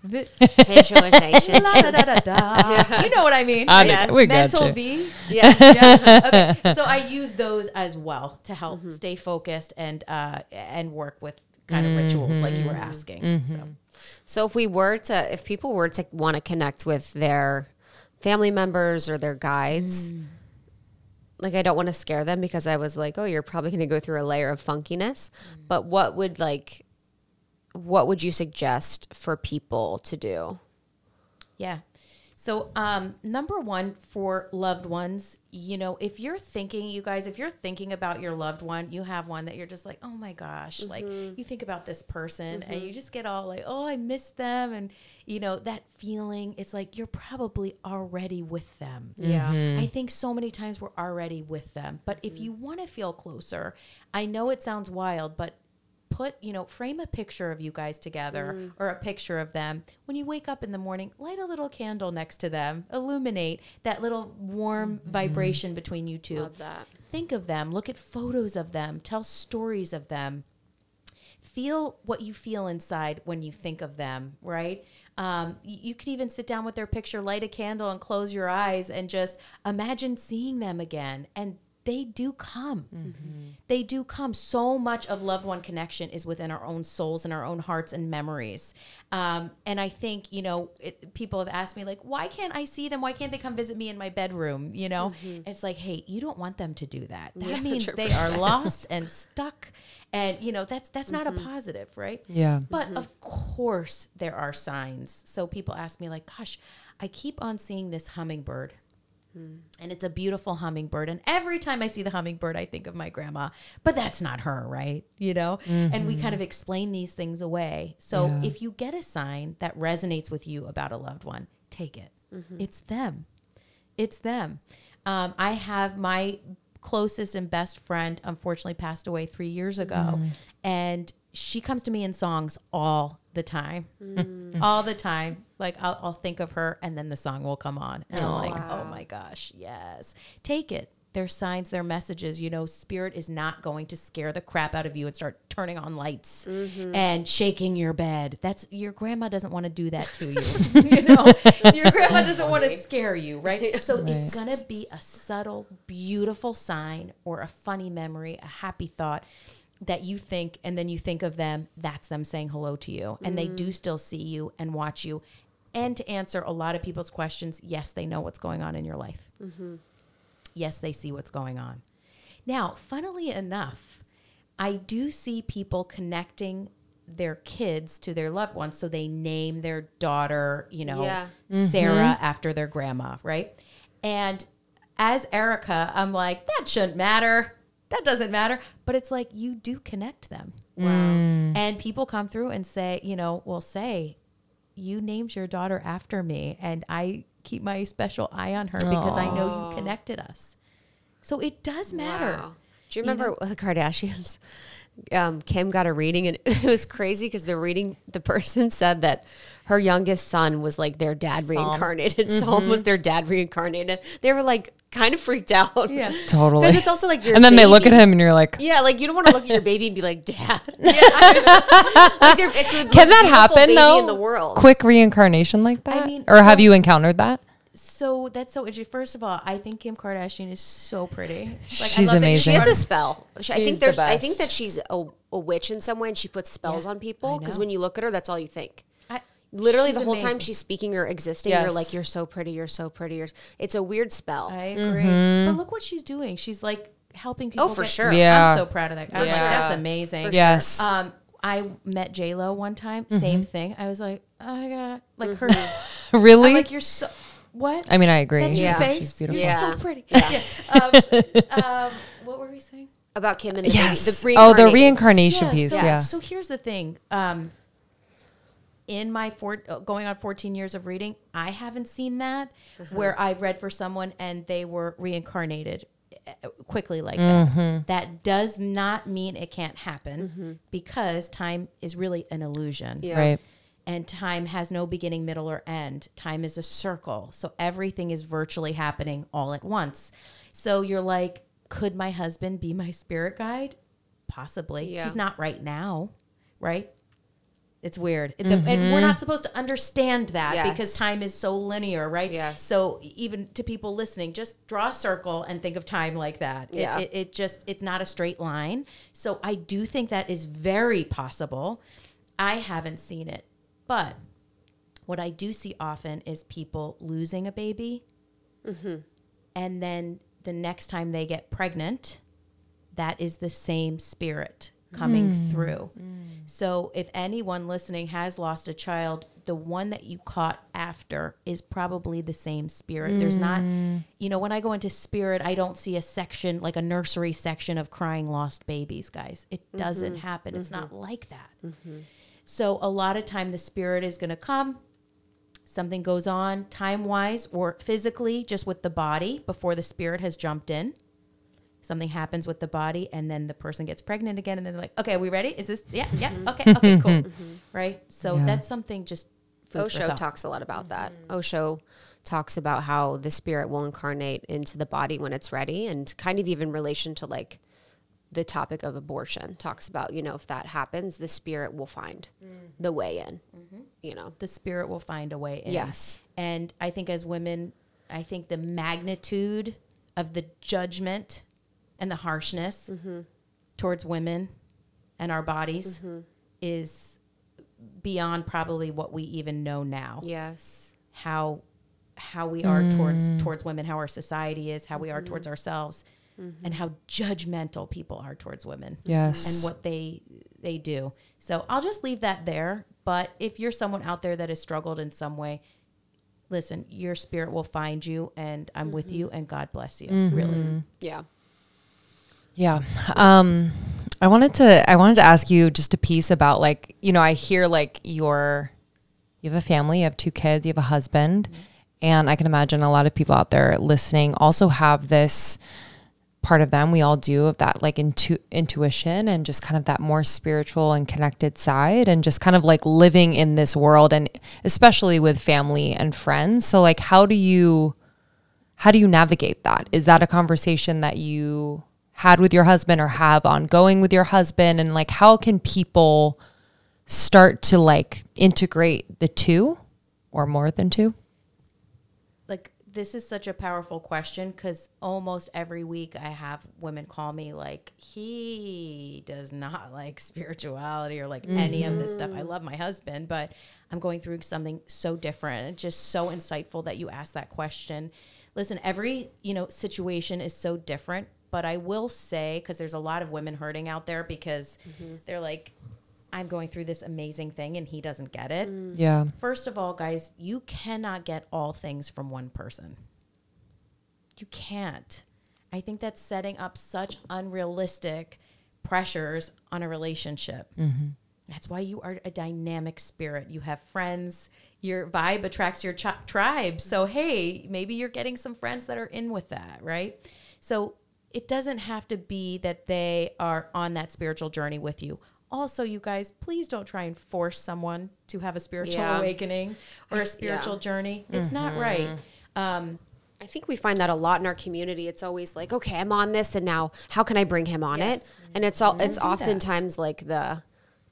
Visualization. You know what I mean? Yes. We Mental got you. V. Yes. Okay. So I use those as well to help stay focused and work with kind of rituals like you were asking. So if people were to want to connect with their family members or their guides, like I don't want to scare them because I was like, oh, you're probably going to go through a layer of funkiness. But what would you suggest for people to do? Yeah. So, number one for loved ones, you know, if you're thinking about your loved one, you have one that you're just like, oh my gosh, like you think about this person and you just get all like, oh, I miss them. And, you know, that feeling, it's like you're probably already with them. Yeah. I think so many times we're already with them. But if you want to feel closer, I know it sounds wild, but frame a picture of you guys together or a picture of them. When you wake up in the morning, light a little candle next to them, illuminate that little warm vibration between you two. Love that. Think of them, look at photos of them, tell stories of them. Feel what you feel inside when you think of them, right? You could even sit down with their picture, light a candle and close your eyes and just imagine seeing them again. And they do come. They do come. So much of loved one connection is within our own souls and our own hearts and memories. And I think, you know, people have asked me like, why can't I see them? Why can't they come visit me in my bedroom? You know, it's like, hey, you don't want them to do that. That means 100%. They are lost and stuck. And, you know, that's not a positive, right? Yeah. But of course there are signs. So people ask me like, gosh, I keep on seeing this hummingbird. And it's a beautiful hummingbird. And every time I see the hummingbird, I think of my grandma. But that's not her, right? You know? And we kind of explain these things away. So if you get a sign that resonates with you about a loved one, take it. It's them. It's them. I have my closest and best friend, unfortunately passed away 3 years ago. And she comes to me in songs all the time. All the time. Like I'll think of her and then the song will come on. And I'm like, oh my gosh, yes. Take it. They're signs, they're messages. You know, spirit is not going to scare the crap out of you and start turning on lights and shaking your bed. Your grandma doesn't want to do that to you. You know, your grandma doesn't want to scare you, right? So it's going to be a subtle, beautiful sign or a funny memory, a happy thought that you think, and then you think of them, that's them saying hello to you. And they do still see you and watch you. And to answer a lot of people's questions, yes, they know what's going on in your life. Yes, they see what's going on. Now, funnily enough, I do see people connecting their kids to their loved ones. So they name their daughter, you know, Sarah after their grandma, right? And as Erika, I'm like, that shouldn't matter. That doesn't matter. But it's like, you do connect them. Wow. And people come through and say, you know, will say, you named your daughter after me. And I keep my special eye on her because I know you connected us. So it does matter. Wow. Do you remember the Kardashians? Kim got a reading and it was crazy because the person said that her youngest son was like their dad reincarnated. Psalm was their dad reincarnated. They were like kind of freaked out. Yeah, totally. Because it's also like your and then baby. They look at him and you're like, yeah, like you don't want to look at your baby and be like, Dad. Yeah, Like it's the can most that beautiful happen baby though? in the world. Quick reincarnation like that? I mean, or have you encountered that? So that's so interesting. First of all, I think Kim Kardashian is so pretty. Like, She's I love amazing. She has a spell. I think the I think best. that she's a witch in some way, and she puts spells on people because when you look at her, that's all you think. Literally the whole time she's speaking or existing, you're like, you're so pretty, you're so pretty. It's a weird spell. I agree. But look what she's doing. She's like helping people. Oh, for sure. Yeah. I'm so proud of that. I'm like, that's amazing. Yes. I met J-Lo one time. Same thing. I was like, oh my God. Like her. Really? I'm like, you're so... What? I mean, I agree. That's your face? She's beautiful. You're so pretty. Yeah. What were we saying? About Kim and the Yes. baby. The reincarnation piece. So, Yeah. So here's the thing. In my going on 14 years of reading, I haven't seen that where I've read for someone and they were reincarnated quickly like that. That does not mean it can't happen because time is really an illusion. Yeah. Right. And time has no beginning, middle, or end. Time is a circle. So everything is virtually happening all at once. So you're like, could my husband be my spirit guide? Possibly. Yeah. He's not right now, right? It's weird. And we're not supposed to understand that because time is so linear, right? Yes. So even to people listening, just draw a circle and think of time like that. Yeah. It's not a straight line. So I do think that is very possible. I haven't seen it. But what I do see often is people losing a baby. And then the next time they get pregnant, that is the same spirit coming through. So if anyone listening has lost a child, the one that you caught after is probably the same spirit. There's not, you know, when I go into spirit, I don't see a section, like a nursery section of crying lost babies, guys. It doesn't happen. It's not like that. So a lot of time the spirit is going to come, something goes on time-wise or physically, just with the body before the spirit has jumped in. Something happens with the body, and then the person gets pregnant again, and then they're like, okay, are we ready? Is this, okay, cool. Right? So that's something just food for Osho thought. talks a lot about that. Osho talks about how the spirit will incarnate into the body when it's ready, and kind of even relation to like the topic of abortion talks about, you know, if that happens, the spirit will find the way in, you know. The spirit will find a way in. Yes. And I think as women, I think the magnitude of the judgment and the harshness towards women and our bodies is beyond probably what we even know now. Yes. How we are towards women, how our society is, how we are towards ourselves, and how judgmental people are towards women. Yes. And what they do. So I'll just leave that there. But if you're someone out there that has struggled in some way, listen, your spirit will find you, and I'm with you, and God bless you. Really. Yeah. Yeah. I wanted to ask you just a piece about, like, you know, I hear like you have a family, you have 2 kids, you have a husband, and I can imagine a lot of people out there listening also have this part of them, we all do, of that like intuition and just kind of that more spiritual and connected side, and just kind of like living in this world, and especially with family and friends. So like, how do you navigate that? Is that a conversation that you had with your husband or have ongoing with your husband? And like, how can people start to like integrate the two or more than two? Like, this is such a powerful question, because almost every week I have women call me like, he does not like spirituality or like any of this stuff. I love my husband, but I'm going through something so different. It's just so insightful that you asked that question. Listen, every, you know, situation is so different, but I will say, because there's a lot of women hurting out there because they're like, I'm going through this amazing thing and he doesn't get it. Yeah. First of all, guys, you cannot get all things from one person. You can't. I think that's setting up such unrealistic pressures on a relationship. That's why you are a dynamic spirit. You have friends. Your vibe attracts your tribe. So, hey, maybe you're getting some friends that are in with that, right? So it doesn't have to be that they are on that spiritual journey with you. Also, you guys, please don't try and force someone to have a spiritual awakening or a spiritual journey. It's not right. I think we find that a lot in our community. It's always like, okay, I'm on this, and now how can I bring him on it? And it's oftentimes like the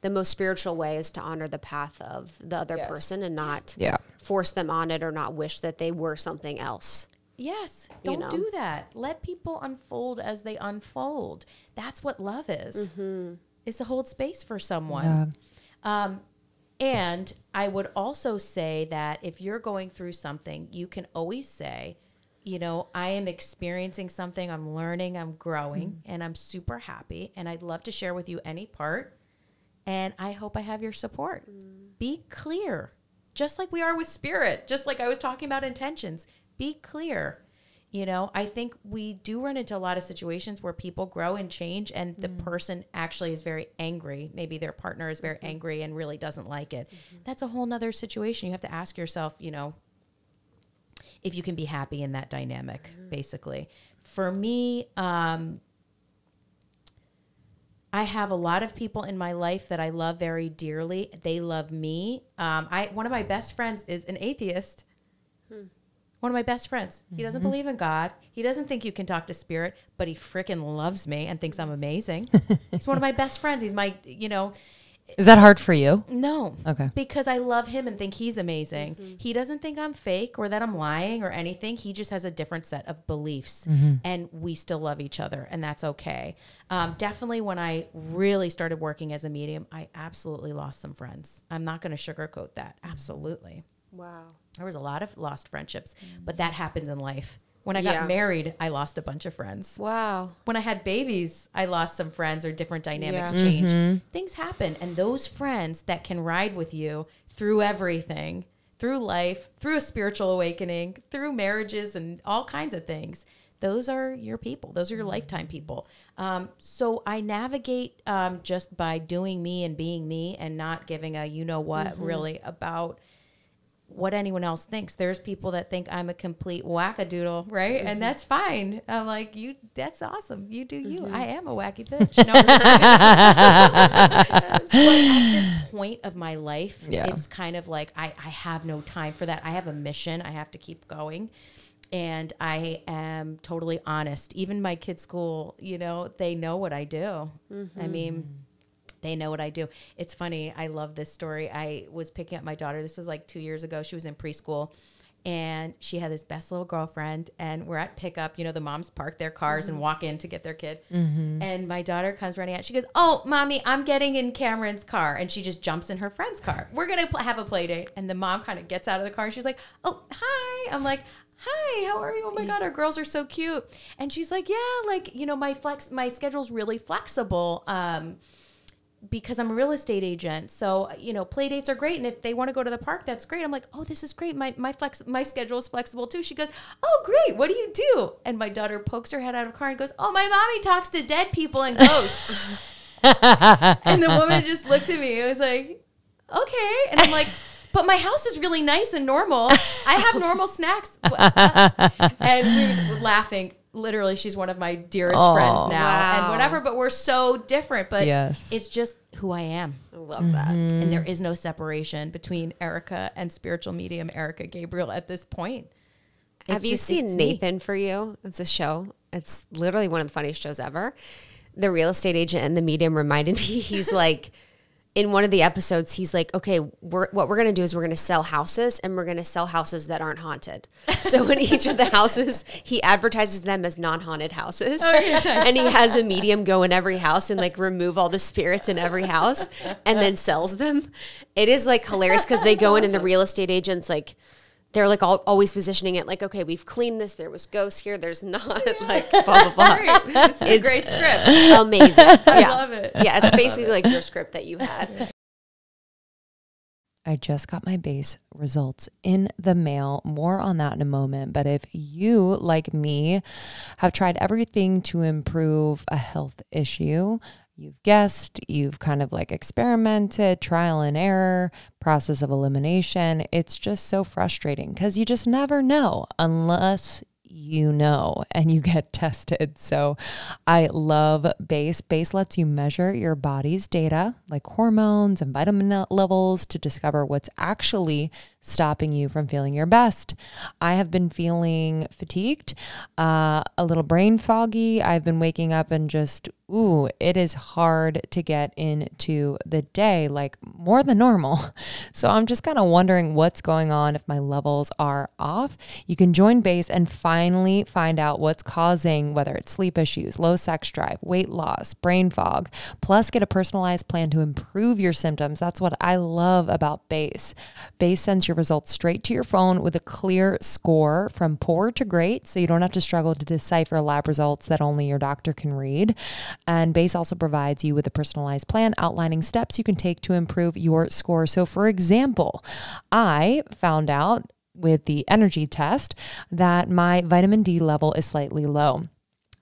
most spiritual way is to honor the path of the other person and not force them on it or not wish that they were something else. Yes. Don't do that. Let people unfold as they unfold. That's what love is. Is to hold space for someone. And I would also say that if you're going through something, you can always say, you know, I am experiencing something, I'm learning, I'm growing, and I'm super happy, and I'd love to share with you any part, and I hope I have your support. Be clear, just like we are with spirit, just like I was talking about intentions. Be clear. You know, I think we do run into a lot of situations where people grow and change, and the person actually is very angry. Maybe their partner is very angry and really doesn't like it. That's a whole nother situation. You have to ask yourself, you know, if you can be happy in that dynamic, basically. For me, I have a lot of people in my life that I love very dearly. They love me. One of my best friends is an atheist. One of my best friends. He doesn't believe in God. He doesn't think you can talk to spirit, but he freaking loves me and thinks I'm amazing. He's one of my best friends. He's my, you know. Is that hard for you? No. Okay. Because I love him and think he's amazing. He doesn't think I'm fake or that I'm lying or anything. He just has a different set of beliefs, and we still love each other, and that's okay. Definitely when I really started working as a medium, I absolutely lost some friends. I'm not going to sugarcoat that. Absolutely. Wow. There was a lot of lost friendships, but that happens in life. When I got married, I lost a bunch of friends. Wow. When I had babies, I lost some friends, or different dynamics change. Things happen. And those friends that can ride with you through everything, through life, through a spiritual awakening, through marriages and all kinds of things, those are your people. Those are your lifetime people. So I navigate just by doing me and being me, and not giving a really about what anyone else thinks. There's people that think I'm a complete wackadoodle, right? And that's fine. I'm like, that's awesome. You do you. I am a wacky bitch. No, but at this point of my life, it's kind of like I have no time for that. I have a mission. I have to keep going. And I am totally honest. Even my kids' school, they know what I do. I mean, they know what I do. It's funny. I love this story. I was picking up my daughter. This was like 2 years ago. She was in preschool, and she had this best little girlfriend, and we're at pickup. The moms park their cars and walk in to get their kid. And my daughter comes running out. She goes, "Oh, Mommy, I'm getting in Cameron's car." And she just jumps in her friend's car. We're going to have a play date. And the mom kind of gets out of the car, and she's like, "Oh, hi." I'm like, "Hi, how are you? Oh my God, our girls are so cute." And she's like, "Yeah, my schedule's really flexible. Because I'm a real estate agent. So, play dates are great. And if they want to go to the park, that's great." I'm like, "Oh, this is great. My schedule is flexible too." She goes, "Oh, great. What do you do?" And my daughter pokes her head out of the car and goes, "Oh, my mommy talks to dead people and ghosts." And the woman just looked at me. I was like, "Okay." And I'm like, "But my house is really nice and normal. I have normal snacks." And we were laughing. Literally, she's one of my dearest friends now, and whatever, but we're so different, but it's just who I am. I love that. And there is no separation between Erika and spiritual medium Erika Gabriel at this point. Have you seen Nathan for You? It's a show. It's literally one of the funniest shows ever. The real estate agent and the medium reminded me, he's like, in one of the episodes, he's like, "Okay, what we're going to do is we're going to sell houses, and we're going to sell houses that aren't haunted." So in each of the houses, he advertises them as non-haunted houses. Oh, yeah, nice. And he has a medium go in every house and like remove all the spirits in every house and then sells them. It is like hilarious because they go in and the real estate agents like, they're like always positioning it like, "Okay, we've cleaned this. There was ghosts here. There's not." Like blah, blah, blah. It's a great script. Amazing. I love it. Yeah, it's basically like your script that you had. I just got my base results in the mail. More on that in a moment. But if you, like me, have tried everything to improve a health issue, you've guessed, you've kind of like experimented, trial and error, process of elimination. It's just so frustrating because you just never know unless you know and you get tested. So I love Base. Base lets you measure your body's data like hormones and vitamin levels to discover what's actually stopping you from feeling your best. I have been feeling fatigued, a little brain foggy. I've been waking up and just, it is hard to get into the day, like more than normal. So I'm just kind of wondering what's going on if my levels are off. You can join Base and finally find out what's causing, whether it's sleep issues, low sex drive, weight loss, brain fog, plus get a personalized plan to improve your symptoms. That's what I love about Base. Base sends your results straight to your phone with a clear score from poor to great, so you don't have to struggle to decipher lab results that only your doctor can read. And Base also provides you with a personalized plan outlining steps you can take to improve your score. So for example, I found out with the energy test that my vitamin D level is slightly low.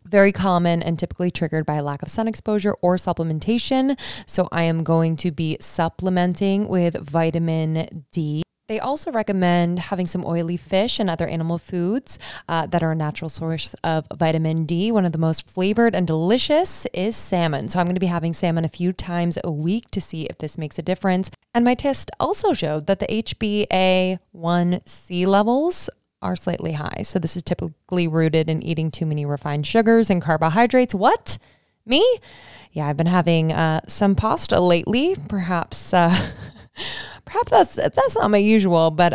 Very common and typically triggered by lack of sun exposure or supplementation. So I am going to be supplementing with vitamin D. They also recommend having some oily fish and other animal foods that are a natural source of vitamin D. One of the most flavored and delicious is salmon. So I'm going to be having salmon a few times a week to see if this makes a difference. And my test also showed that the HbA1c levels are slightly high. So this is typically rooted in eating too many refined sugars and carbohydrates. What? Me? Yeah, I've been having some pasta lately. Perhaps that's not my usual, but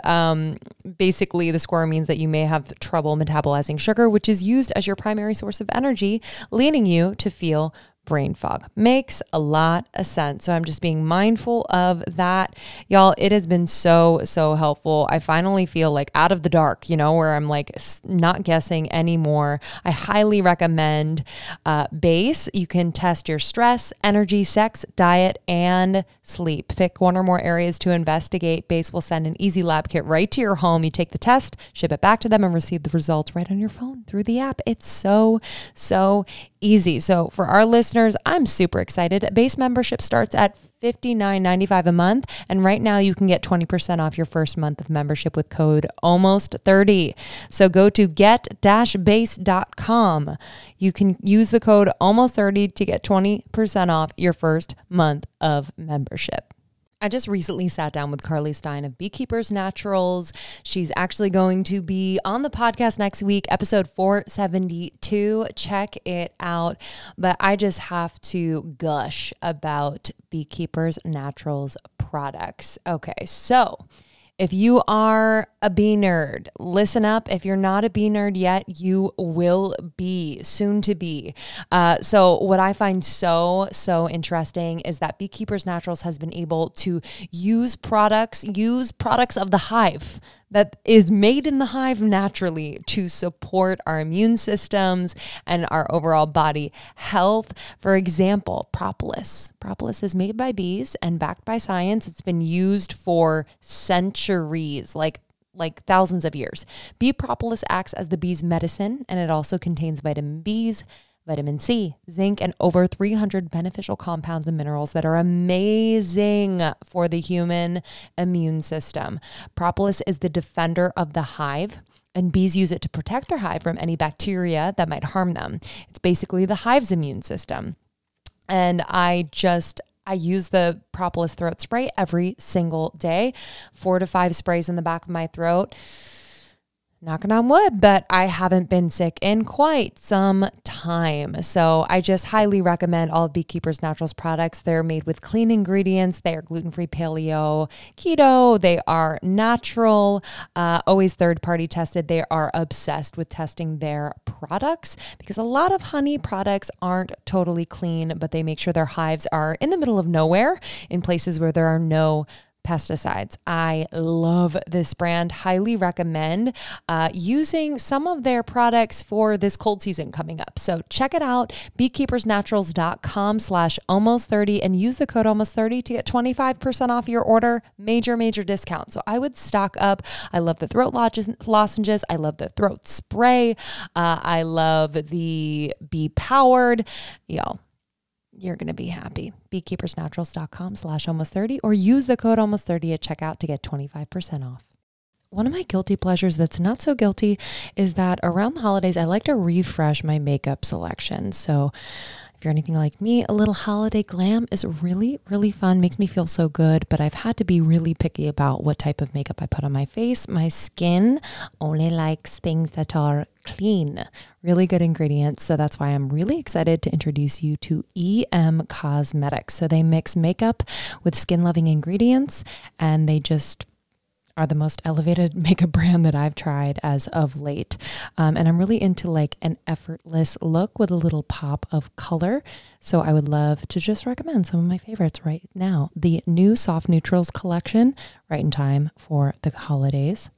basically the score means that you may have trouble metabolizing sugar, which is used as your primary source of energy, leading you to feel brain fog. Makes a lot of sense. So I'm just being mindful of that. Y'all, it has been so helpful. I finally feel like out of the dark, you know, where I'm like not guessing anymore. I highly recommend Base. You can test your stress, energy, sex, diet, and sleep. Pick one or more areas to investigate. Base will send an easy lab kit right to your home. You take the test, ship it back to them, and receive the results right on your phone through the app. It's so easy. So for our listeners, I'm super excited. Base membership starts at $59.95 a month. And right now you can get 20% off your first month of membership with code ALMOST30. So go to get-base.com. You can use the code ALMOST30 to get 20% off your first month of membership. I just recently sat down with Carly Stein of Beekeepers Naturals. She's actually going to be on the podcast next week, episode 472. Check it out. But I just have to gush about Beekeepers Naturals products. Okay, so if you are a bee nerd, listen up. If you're not a bee nerd yet, you will be, soon to be. So what I find so interesting is that Beekeepers Naturals has been able to use products of the hive that is made in the hive naturally to support our immune systems and our overall body health. For example, propolis. Propolis is made by bees and backed by science. It's been used for centuries, like thousands of years. Bee propolis acts as the bee's medicine, and it also contains vitamin B's, vitamin C, zinc, and over 300 beneficial compounds and minerals that are amazing for the human immune system. Propolis is the defender of the hive, and bees use it to protect their hive from any bacteria that might harm them. It's basically the hive's immune system. And I use the propolis throat spray every single day, 4 to 5 sprays in the back of my throat. Knocking on wood, but I haven't been sick in quite some time. So I just highly recommend all of Beekeepers Naturals products. They're made with clean ingredients. They are gluten-free, paleo, keto. They are natural, always third-party tested. They are obsessed with testing their products because a lot of honey products aren't totally clean, but they make sure their hives are in the middle of nowhere in places where there are no pesticides. I love this brand. Highly recommend using some of their products for this cold season coming up. So check it out, beekeepersnaturals.com/almost30 and use the code almost30 to get 25% off your order. Major discount. So I would stock up. I love the throat lozenges. I love the throat spray. I love the bee powered. Y'all, you're going to be happy. beekeepersnaturals.com/almost30 or use the code almost30 at checkout to get 25% off. One of my guilty pleasures that's not so guilty is that around the holidays, I like to refresh my makeup selection. So if you're anything like me, a little holiday glam is really fun, makes me feel so good, but I've had to be really picky about what type of makeup I put on my face. My skin only likes things that are clean, really good ingredients. So that's why I'm really excited to introduce you to EM Cosmetics. So they mix makeup with skin-loving ingredients, and they just are the most elevated makeup brand that I've tried as of late. And I'm really into like an effortless look with a little pop of color. So I would love to just recommend some of my favorites right now. The new Soft Neutrals collection, right in time for the holidays.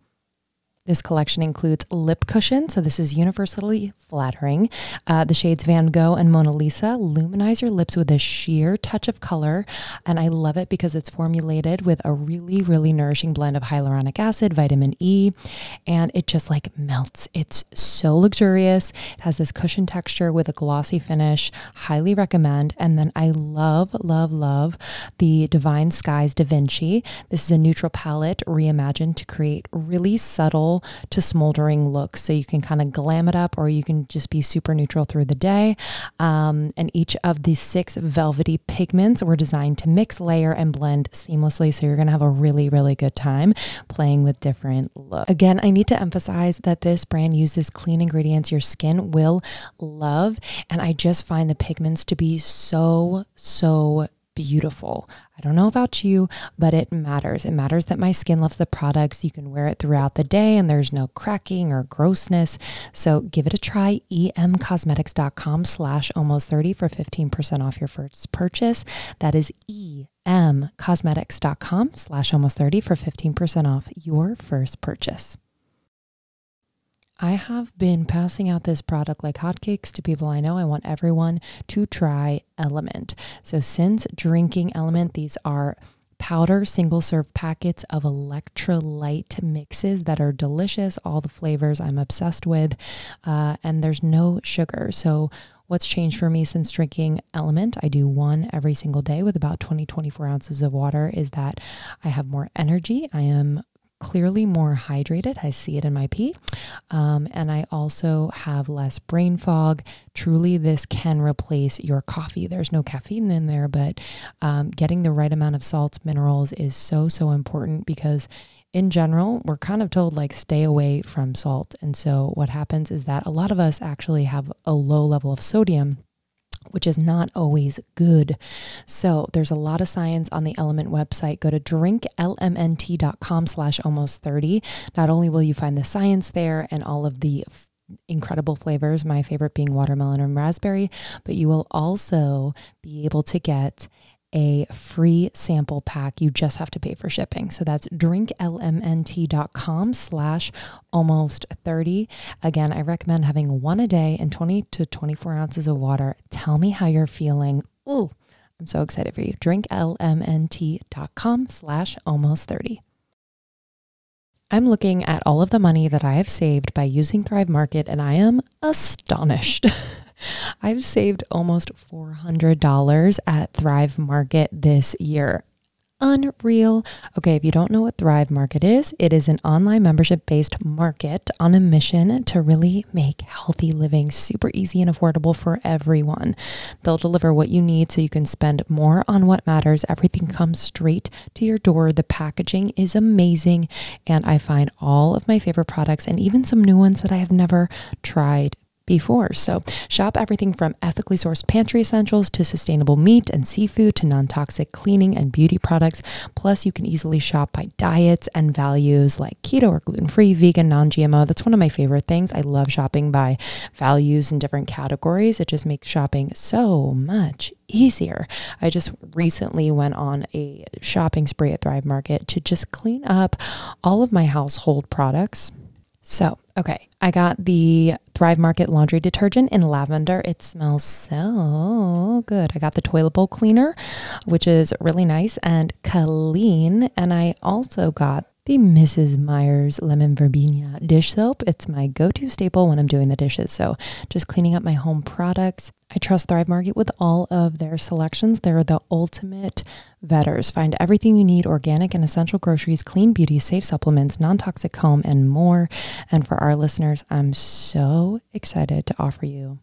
This collection includes lip cushion, so this is universally flattering. The shades Van Gogh and Mona Lisa luminize your lips with a sheer touch of color, and I love it because it's formulated with a really nourishing blend of hyaluronic acid, vitamin E, and it just like melts. It's so luxurious. It has this cushion texture with a glossy finish. Highly recommend. And then I love the Divine Skies Da Vinci. This is a neutral palette reimagined to create really subtle to smoldering looks. So you can kind of glam it up or you can just be super neutral through the day. And each of these 6 velvety pigments were designed to mix, layer, and blend seamlessly. So you're going to have a really good time playing with different looks. Again, I need to emphasize that this brand uses clean ingredients your skin will love. And I just find the pigments to be so beautiful. I don't know about you, but it matters. It matters that my skin loves the products. You can wear it throughout the day and there's no cracking or grossness. So give it a try. emcosmetics.com/almost30 for 15% off your first purchase. That is emcosmetics.com/almost30 for 15% off your first purchase. I have been passing out this product like hotcakes to people I know. I want everyone to try Element. So since drinking Element, these are powder single serve packets of electrolyte mixes that are delicious. All the flavors I'm obsessed with, and there's no sugar. So what's changed for me since drinking Element, I do one every single day with about 24 ounces of water, is that I have more energy. I am clearly more hydrated. I see it in my pee. And I also have less brain fog. Truly, this can replace your coffee. There's no caffeine in there, but getting the right amount of salts, minerals is so, so important, because in general, we're kind of told like stay away from salt. And so what happens is that a lot of us actually have a low level of sodium, which is not always good. So there's a lot of science on the Element website. Go to drinklmnt.com/almost30. Not only will you find the science there and all of the incredible flavors, my favorite being watermelon and raspberry, but you will also be able to get a free sample pack. You just have to pay for shipping. So that's drinklmnt.com/almost30. Again, I recommend having one a day and 20 to 24 ounces of water. Tell me how you're feeling. Ooh, I'm so excited for you. drinklmnt.com/almost30. I'm looking at all of the money that I have saved by using Thrive Market, and I am astonished. I've saved almost $400 at Thrive Market this year. Unreal. Okay, if you don't know what Thrive Market is, it is an online membership-based market on a mission to really make healthy living super easy and affordable for everyone. They'll deliver what you need so you can spend more on what matters. Everything comes straight to your door. The packaging is amazing, and I find all of my favorite products and even some new ones that I have never tried before. So shop everything from ethically sourced pantry essentials to sustainable meat and seafood to non-toxic cleaning and beauty products. Plus, you can easily shop by diets and values like keto or gluten-free, vegan, non-GMO. That's one of my favorite things. I love shopping by values in different categories. It just makes shopping so much easier. I just recently went on a shopping spree at Thrive Market to just clean up all of my household products. So, okay, I got the Thrive Market laundry detergent in lavender. It smells so good. I got the toilet bowl cleaner, which is really nice and clean. And I also got the Mrs. Meyer's lemon verbena dish soap. It's my go-to staple when I'm doing the dishes. So just cleaning up my home products. I trust Thrive Market with all of their selections. They're the ultimate vetters. Find everything you need: organic and essential groceries, clean beauty, safe supplements, non-toxic home, and more. And for our listeners, I'm so excited to offer you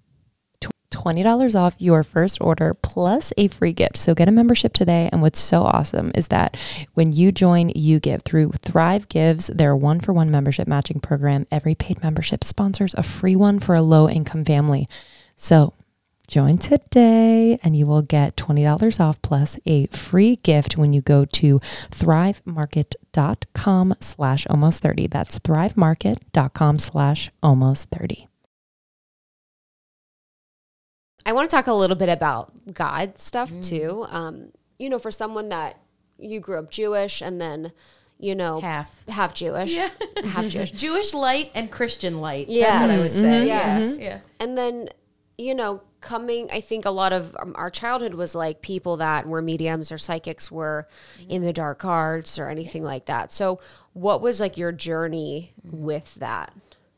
$20 off your first order plus a free gift. So get a membership today. And what's so awesome is that when you join, you give through Thrive Gives, their 1-for-1 membership matching program. Every paid membership sponsors a free one for a low income family. So join today and you will get $20 off plus a free gift when you go to thrivemarket.com/almost30. That's thrivemarket.com/almost30. I want to talk a little bit about God stuff too. You know, for someone that you grew up Jewish and then, you know, half Jewish, half Jewish, Jewish light and Christian light. Yes. That's what I would say. Mm-hmm. Yes. Yeah. And then, you know, I think a lot of our childhood was like people that were mediums or psychics were in the dark arts or anything like that. So what was like your journey with that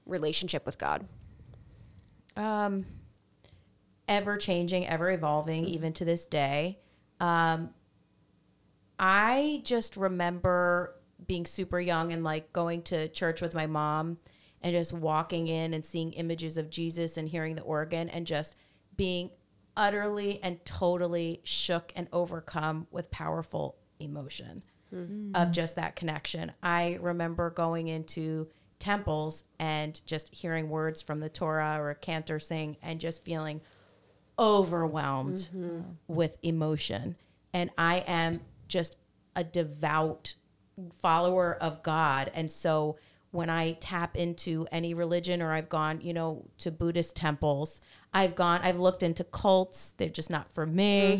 relationship with God? Ever changing, ever evolving, even to this day. I just remember being super young and like going to church with my mom and just walking in and seeing images of Jesus and hearing the organ and just being utterly and totally shook and overcome with powerful emotion of just that connection. I remember going into temples and just hearing words from the Torah or a cantor sing and just feeling overwhelmed with emotion. and I am just a devout follower of God. And so when I tap into any religion, or I've gone, to Buddhist temples, I've looked into cults. They're just not for me,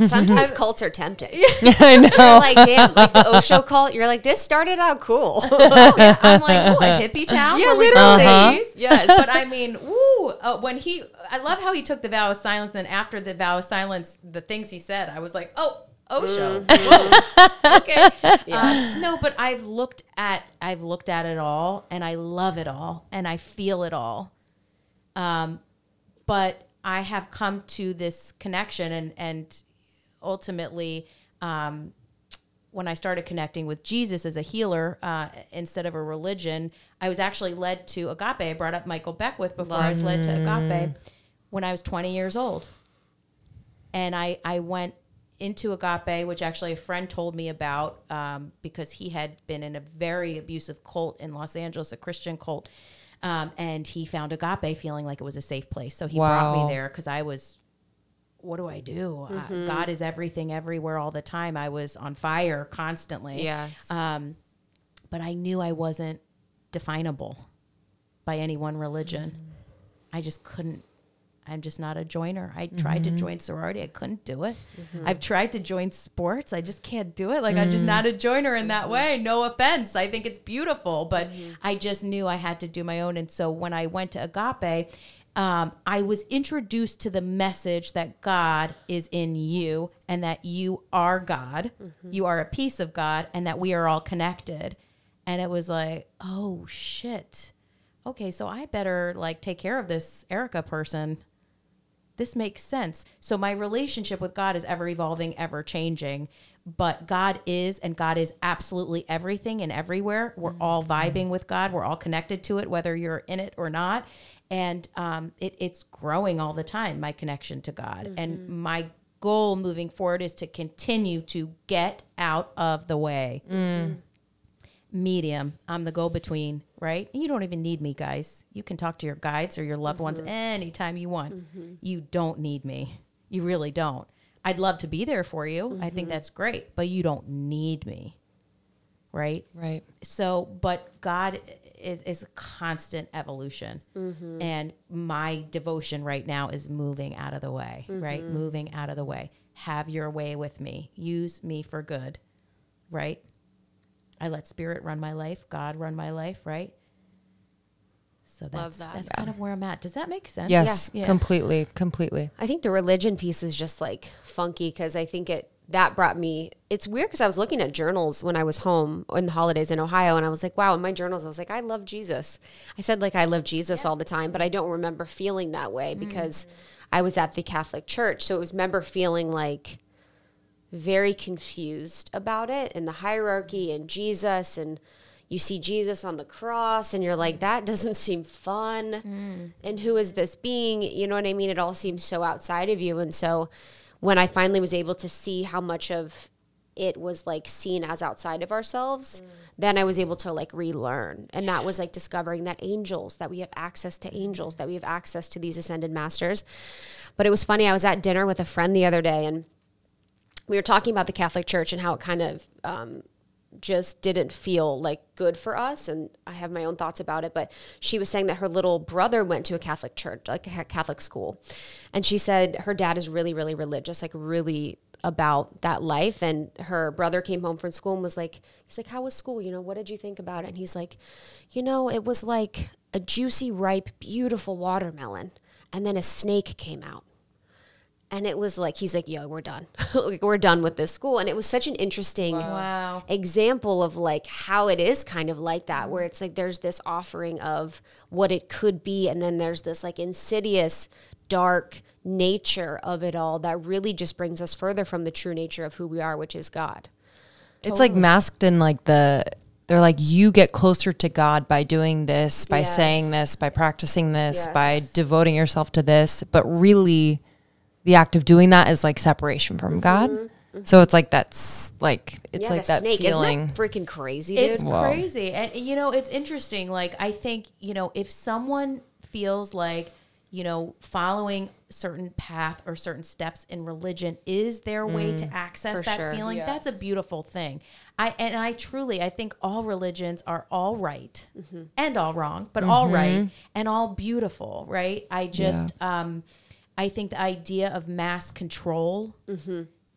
Sometimes cults are tempting. I know. You're like, damn, like the Osho cult. You're like, this started out cool. Oh, yeah. I'm like, a hippie town? Yeah, literally. Yes. But I mean, I love how he took the vow of silence, and after the vow of silence, the things he said, I was like, Osho. Okay. Yes. No, but I've looked at it all, and I love it all, and I feel it all. But I have come to this connection, and ultimately, when I started connecting with Jesus as a healer instead of a religion, I was actually led to agape. I brought up Michael Beckwith before. I was led to agape when I was 20 years old. And I went into agape, which actually a friend told me about because he had been in a very abusive cult in Los Angeles, a Christian cult. And he found agape feeling like it was a safe place. So he brought me there because I was, what do I do? God is everything, everywhere, all the time. I was on fire constantly. Yes. But I knew I wasn't definable by any one religion. I just couldn't. I'm just not a joiner. I tried to join sorority. I couldn't do it. I've tried to join sports. I just can't do it. Like, I'm just not a joiner in that way. No offense. I think it's beautiful, but I just knew I had to do my own. And so when I went to agape, I was introduced to the message that God is in you, and that you are God. You are a piece of God, and that we are all connected. And it was like, oh shit. Okay, so I better take take care of this Erika person. This makes sense. So my relationship with God is ever evolving, ever changing, but God is absolutely everything and everywhere. We're all vibing with God. We're all connected to it, whether you're in it or not. And it's growing all the time, my connection to God. And my goal moving forward is to continue to get out of the way. Medium. I'm the go-between, right? And you don't even need me, guys. You can talk to your guides or your loved ones anytime you want. You don't need me. You really don't. I'd love to be there for you. I think that's great, but you don't need me, right? Right. So, but God is a constant evolution. And my devotion right now is moving out of the way, right? Moving out of the way. Have your way with me. Use me for good, right? I let spirit run my life, God run my life, right? So that's kind of where I'm at. Does that make sense? Yes, Yeah. completely. I think the religion piece is just funky, because I think that brought me, it's weird because I was looking at journals when I was home in the holidays in Ohio, and I was like, wow, in my journals, I was like, I love Jesus. I said I love Jesus all the time, but I don't remember feeling that way because I was at the Catholic Church. So it was remember feeling very confused about it and the hierarchy and Jesus, and you see Jesus on the cross and you're like, that doesn't seem fun. And who is this being? You know what I mean? It all seems so outside of you. And so when I finally was able to see how much of it was seen as outside of ourselves, then I was able to relearn. And that was discovering that we have access to angels, that we have access to these ascended masters. But it was funny. I was at dinner with a friend the other day, and we were talking about the Catholic Church and how it kind of just didn't feel good for us. And I have my own thoughts about it. But she was saying that her little brother went to a Catholic church, a Catholic school. And she said her dad is really, really religious, really about that life. And her brother came home from school and was he's like, how was school? What did you think about it? And he's like, it was like a juicy, ripe, beautiful watermelon. And then a snake came out. And it was he's like, yo, we're done. We're done with this school. And it was such an interesting example of how it is kind of like that, where it's there's this offering of what it could be. And then there's this insidious, dark nature of it all that really just brings us further from the true nature of who we are, which is God. It's masked in they're you get closer to God by doing this, by saying this, by practicing this, by devoting yourself to this. But really, the act of doing that is separation from God. So it's that's it's that snake. feeling. Isn't that freaking crazy, dude? It's crazy. And it's interesting. I think, if someone feels you know, following certain path or certain steps in religion is their way to access that feeling. Yes. That's a beautiful thing. I truly think all religions are all right and all wrong, but all right and all beautiful, right? I just, I think the idea of mass control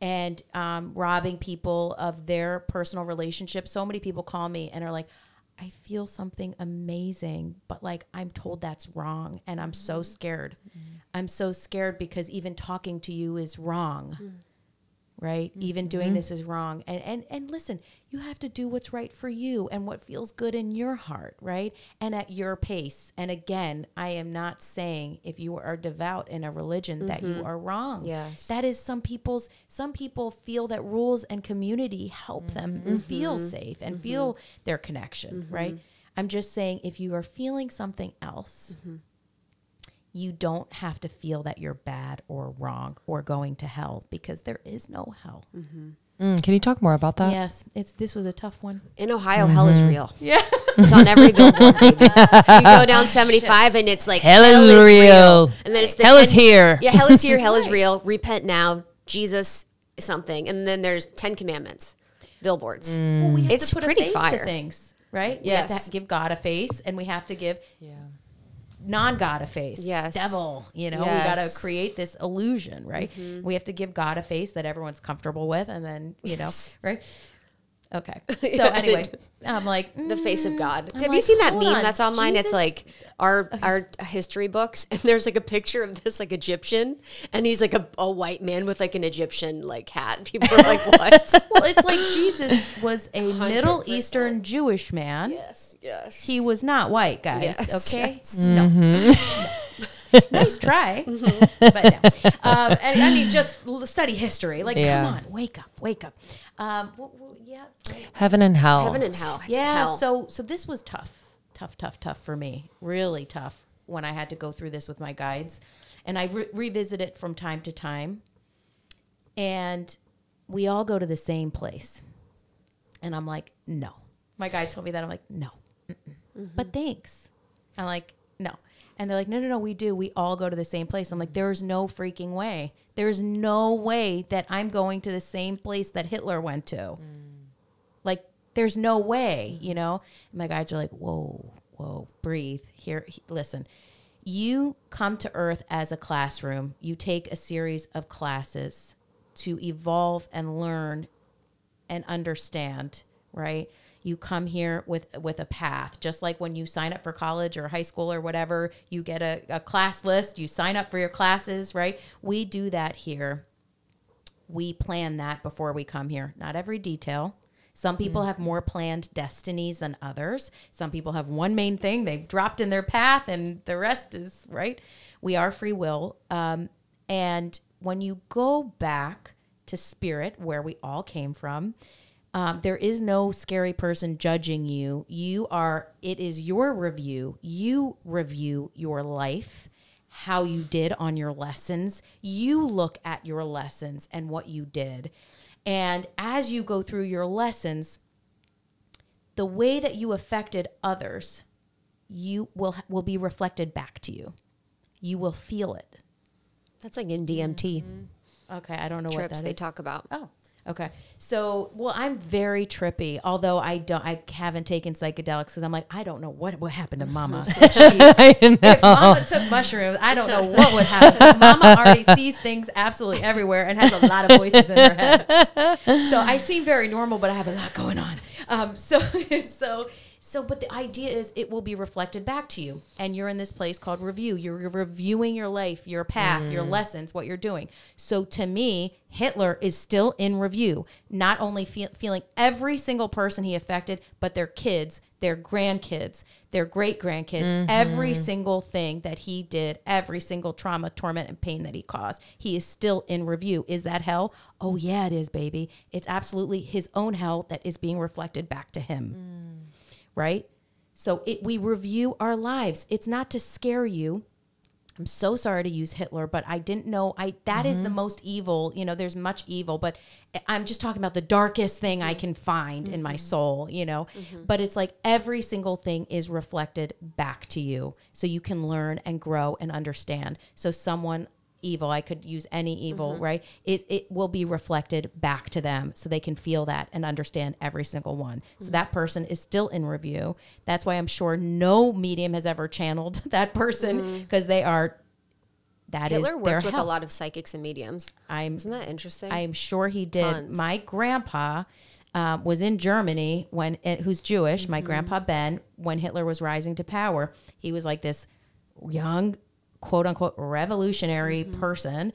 and robbing people of their personal relationships. So many people call me and are like, I feel something amazing, but like I'm told that's wrong. And I'm so scared. I'm so scared because even talking to you is wrong, right? Even doing this is wrong. And listen, you have to do what's right for you and what feels good in your heart, right? And at your pace. And again, I am not saying if you are devout in a religion that you are wrong. Yes. That is some people feel that rules and community help them feel safe and feel their connection, right? I'm just saying if you are feeling something else, you don't have to feel that you're bad or wrong or going to hell, because there is no hell. Can you talk more about that? Yes, this was a tough one. In Ohio, hell is real. Yeah. It's on every billboard, baby. You go down 75 and it's like, hell is real. And then it's hell is here. Yeah, hell is here, hell is real. Repent now, Jesus something. And then there's 10 commandments, billboards. Well, we have It's to put pretty a face fire. to things, right? Yes. We have to give God a face, and we have to give non-God a face. Yes. Devil, you know, Yes. we got to create this illusion, right? We have to give God a face that everyone's comfortable with, and then, you know, right? Okay. So anyway, I'm like, The face of God. I'm Have you like, seen that hold meme on, that's online? Jesus? It's like our history books, and there's like a picture of this like Egyptian, and he's like a white man with like an Egyptian like hat. People are like, what? Well, it's like Jesus was a 100%. Middle Eastern Jewish man. Yes, yes. He was not white, guys. Yes, Okay. yes. No. Nice try, but no. And I mean, just study history. Like, come on, wake up. Yeah. Right. Heaven and hell. Heaven and hell. Yeah. Hell. So this was tough for me. Really tough when I had to go through this with my guides, and I revisit it from time to time. And we all go to the same place, and I'm like, no. My guides told me that. I'm like, no. But thanks. I'm like, no. And they're like, no, we do. We all go to the same place. I'm like, there's no freaking way. There's no way that I'm going to the same place that Hitler went to. Like, there's no way, you know? And my guides are like, whoa, breathe. Here, listen. You come to Earth as a classroom. You take a series of classes to evolve and learn and understand, right? You come here with a path, just like when you sign up for college or high school or whatever, you get a class list, you sign up for your classes, right? We do that here. We plan that before we come here. Not every detail. Some people have more planned destinies than others. Some people have one main thing they've dropped in their path, and the rest is, right? We are free will. And when you go back to spirit, where we all came from, there is no scary person judging you. It is your review. You review your life, how you did on your lessons. You look at your lessons and what you did. And as you go through your lessons, the way that you affected others, you will be reflected back to you. You will feel it. That's like in DMT. Okay, I don't know Trips what that is. they talk about. Oh. Okay. So, well, I'm very trippy, although I haven't taken psychedelics because I'm like, I don't know what happened to Mama. If Mama took mushrooms, I don't know what would happen. Mama already sees things absolutely everywhere and has a lot of voices in her head. So I seem very normal, but I have a lot going on. But the idea is it will be reflected back to you. And you're in this place called review. You're reviewing your life, your path, your lessons, what you're doing. So to me, Hitler is still in review, not only feeling every single person he affected, but their kids, their grandkids, their great-grandkids, every single thing that he did, every single trauma, torment, and pain that he caused. He is still in review. Is that hell? Oh, yeah, it is, baby. It's absolutely his own hell that is being reflected back to him. Right? So we review our lives. It's not to scare you. I'm so sorry to use Hitler, but I didn't know that is the most evil, you know, there's much evil, but I'm just talking about the darkest thing I can find in my soul, you know, but it's like every single thing is reflected back to you so you can learn and grow and understand. So someone evil, I could use any evil, right? It will be reflected back to them so they can feel that and understand every single one. So that person is still in review. That's why I'm sure no medium has ever channeled that person because they are, Hitler worked with a lot of psychics and mediums. Isn't that interesting? I'm sure he did. Tons. My grandpa was in Germany who's Jewish, my grandpa Ben, when Hitler was rising to power. He was like this young, quote unquote, revolutionary person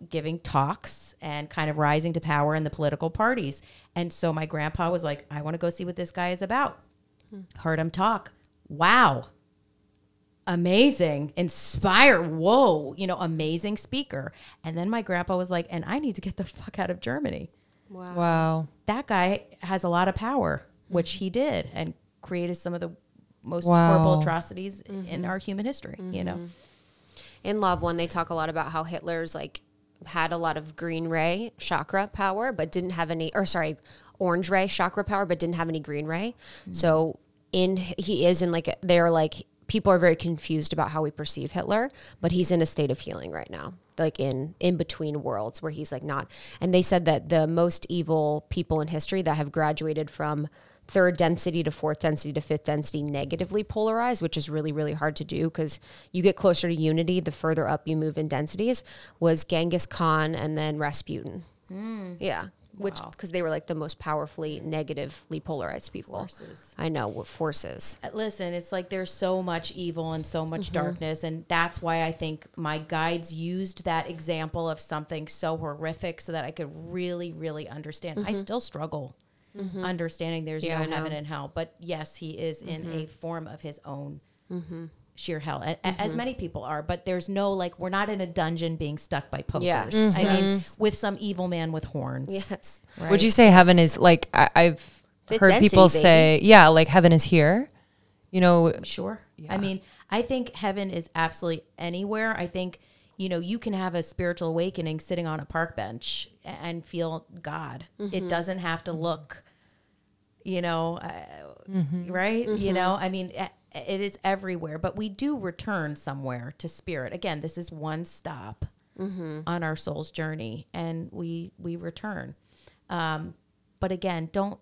giving talks and kind of rising to power in the political parties. And so my grandpa was like, I want to go see what this guy is about. Heard him talk. Wow. Amazing. Inspire. Whoa. You know, amazing speaker. And then my grandpa was like, and I need to get the fuck out of Germany. Wow. That guy has a lot of power, which he did, and created some of the most horrible atrocities in our human history, you know. In Law of One, they talk a lot about how Hitler's like had a lot of green ray chakra power, but didn't have any, orange ray chakra power, but didn't have any green ray. So he is in like, they're like, people are very confused about how we perceive Hitler, but he's in a state of healing right now, like in between worlds where he's like not. And they said that the most evil people in history that have graduated from third density to fourth density to fifth density negatively polarized, which is really, really hard to do because you get closer to unity the further up you move in densities, was Genghis Khan and then Rasputin. Yeah. Which, because they were like the most powerfully negatively polarized people. Forces. I know, what forces. Listen, it's like there's so much evil and so much darkness. And that's why I think my guides used that example of something so horrific so that I could really, really understand. I still struggle understanding there's no heaven and hell. But yes, he is in a form of his own sheer hell, as many people are. But there's no, like, we're not in a dungeon being stuck by pokers. Yes. I mean, with some evil man with horns. Yes. Right? Would you say heaven is like, I've heard people say, yeah, like heaven is here, you know? Sure. Yeah. I mean, I think heaven is absolutely anywhere. I think, you know, you can have a spiritual awakening sitting on a park bench and feel God. It doesn't have to look, you know, right? You know, I mean, it is everywhere, but we do return somewhere to spirit. Again, this is one stop on our soul's journey, and we return. But again, don't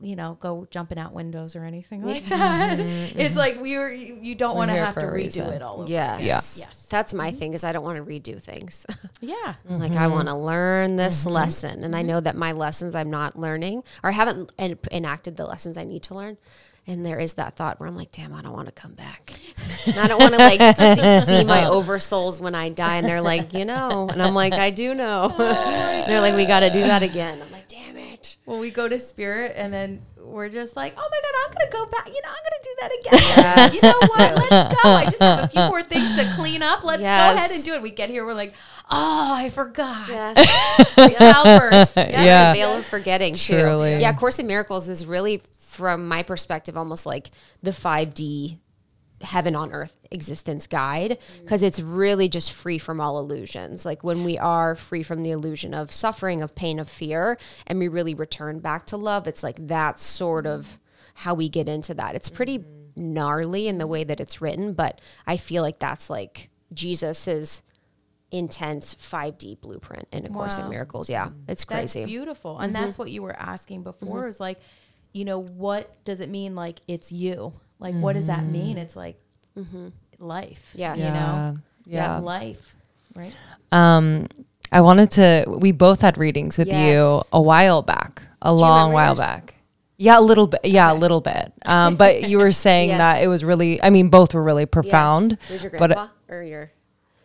you know, go jumping out windows or anything like that. It's like you don't want to have to redo it all over. Yes. That's my thing, is I don't want to redo things. Yeah. Like I want to learn this lesson, and I know that my lessons I'm not learning, or I haven't enacted the lessons I need to learn. And there is that thought where I'm like, damn, I don't want to come back. And I don't want to like see my oversouls when I die. And they're like, you know, and I'm like, I do know. They're like, we got to do that again. I'm like, damn it. Well, we go to spirit and then we're just like, oh my God, I'm going to go back. You know, I'm going to do that again. Yes. You know what? Let's go. I just have a few more things to clean up. Let's go ahead and do it. We get here. We're like, oh, I forgot. Yes. Childbirth. The veil of forgetting too. Truly. Yeah. Course in Miracles is really, from my perspective, almost like the 5D heaven on earth existence guide, because it's really just free from all illusions. Like when we are free from the illusion of suffering, of pain, of fear, and we really return back to love, it's like that's sort of how we get into that. It's pretty gnarly in the way that it's written, but I feel like that's like Jesus's intense 5D blueprint in A Course in Miracles. Yeah, it's crazy. That's beautiful. And that's what you were asking before, is like, you know, what does it mean? Like, it's you. Like, what does that mean? It's like life. Yeah. You know? Yeah. Life. Right. We both had readings with you a while back, a long while back. Yeah, a little bit. Yeah, a little bit. But you were saying that it was really, I mean, both were really profound. Was your grandpa or your?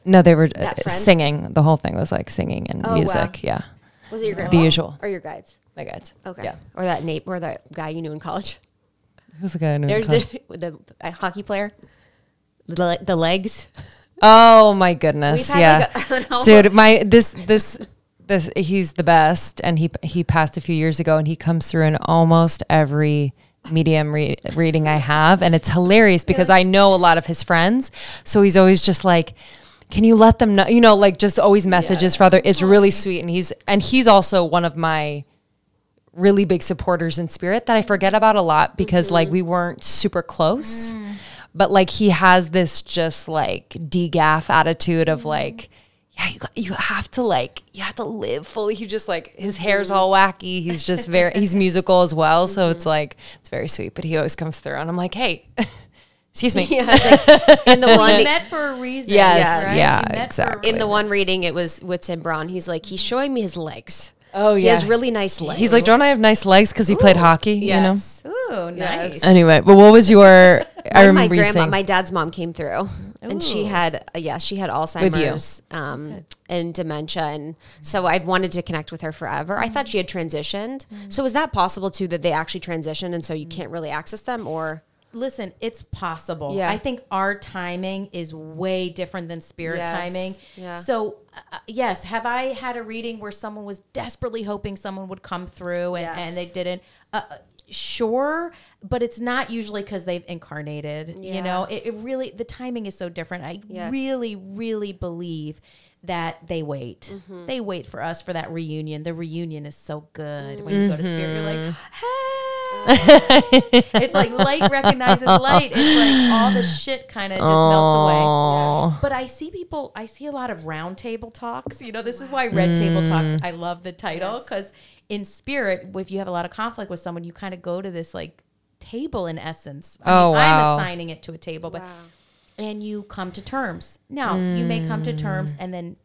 No, they were singing. The whole thing was like singing and music. Wow. Yeah. Was it your grandpa? The usual. Or your guides? My guides. Okay. Yeah. Or that guy you knew in college. Who's the guy I knew There's in college? the hockey player. The legs. Oh my goodness. Yeah. Dude, this he's the best, and he passed a few years ago, and he comes through in almost every medium reading I have, and it's hilarious because I know a lot of his friends, so he's always just like, can you let them know, you know, like just always messages for other, it's really sweet. And he's also one of my really big supporters in spirit that I forget about a lot because like we weren't super close, but like he has this just like degaff attitude of like, yeah, you have to live fully. He just like, his hair's all wacky. He's just he's musical as well. So it's like, it's very sweet, but he always comes through and I'm like, hey, excuse me. Yeah, like, in the one, you met for a reason. Yes, right? yeah, exactly. In the one reading, it was with Tim Braun. He's like, he's showing me his legs. Oh, He has really nice legs. He's like, don't I have nice legs? Because he played hockey, yes. you know? Ooh, nice. Anyway, but what was your, I remember my you grandma, saying. my dad's mom came through and she had Alzheimer's and dementia. And so I've wanted to connect with her forever. I thought she had transitioned. So is that possible too, that they actually transitioned and so you can't really access them or? Listen, it's possible. Yeah. I think our timing is way different than spirit timing. Yeah. So, yes, have I had a reading where someone was desperately hoping someone would come through and they didn't? Sure, but it's not usually because they've incarnated. Yeah. You know, it really, the timing is so different. I really, really believe that they wait. They wait for us for that reunion. The reunion is so good. When you go to spirit, you're like, hey. It's like light recognizes light. It's like all the shit kind of just melts away. Yes. But I see a lot of round table talks. You know, this is why Red Table Talk, I love the title, because in spirit, if you have a lot of conflict with someone, you kind of go to this like table in essence. I'm assigning it to a table, but and you come to terms. Now, you may come to terms and then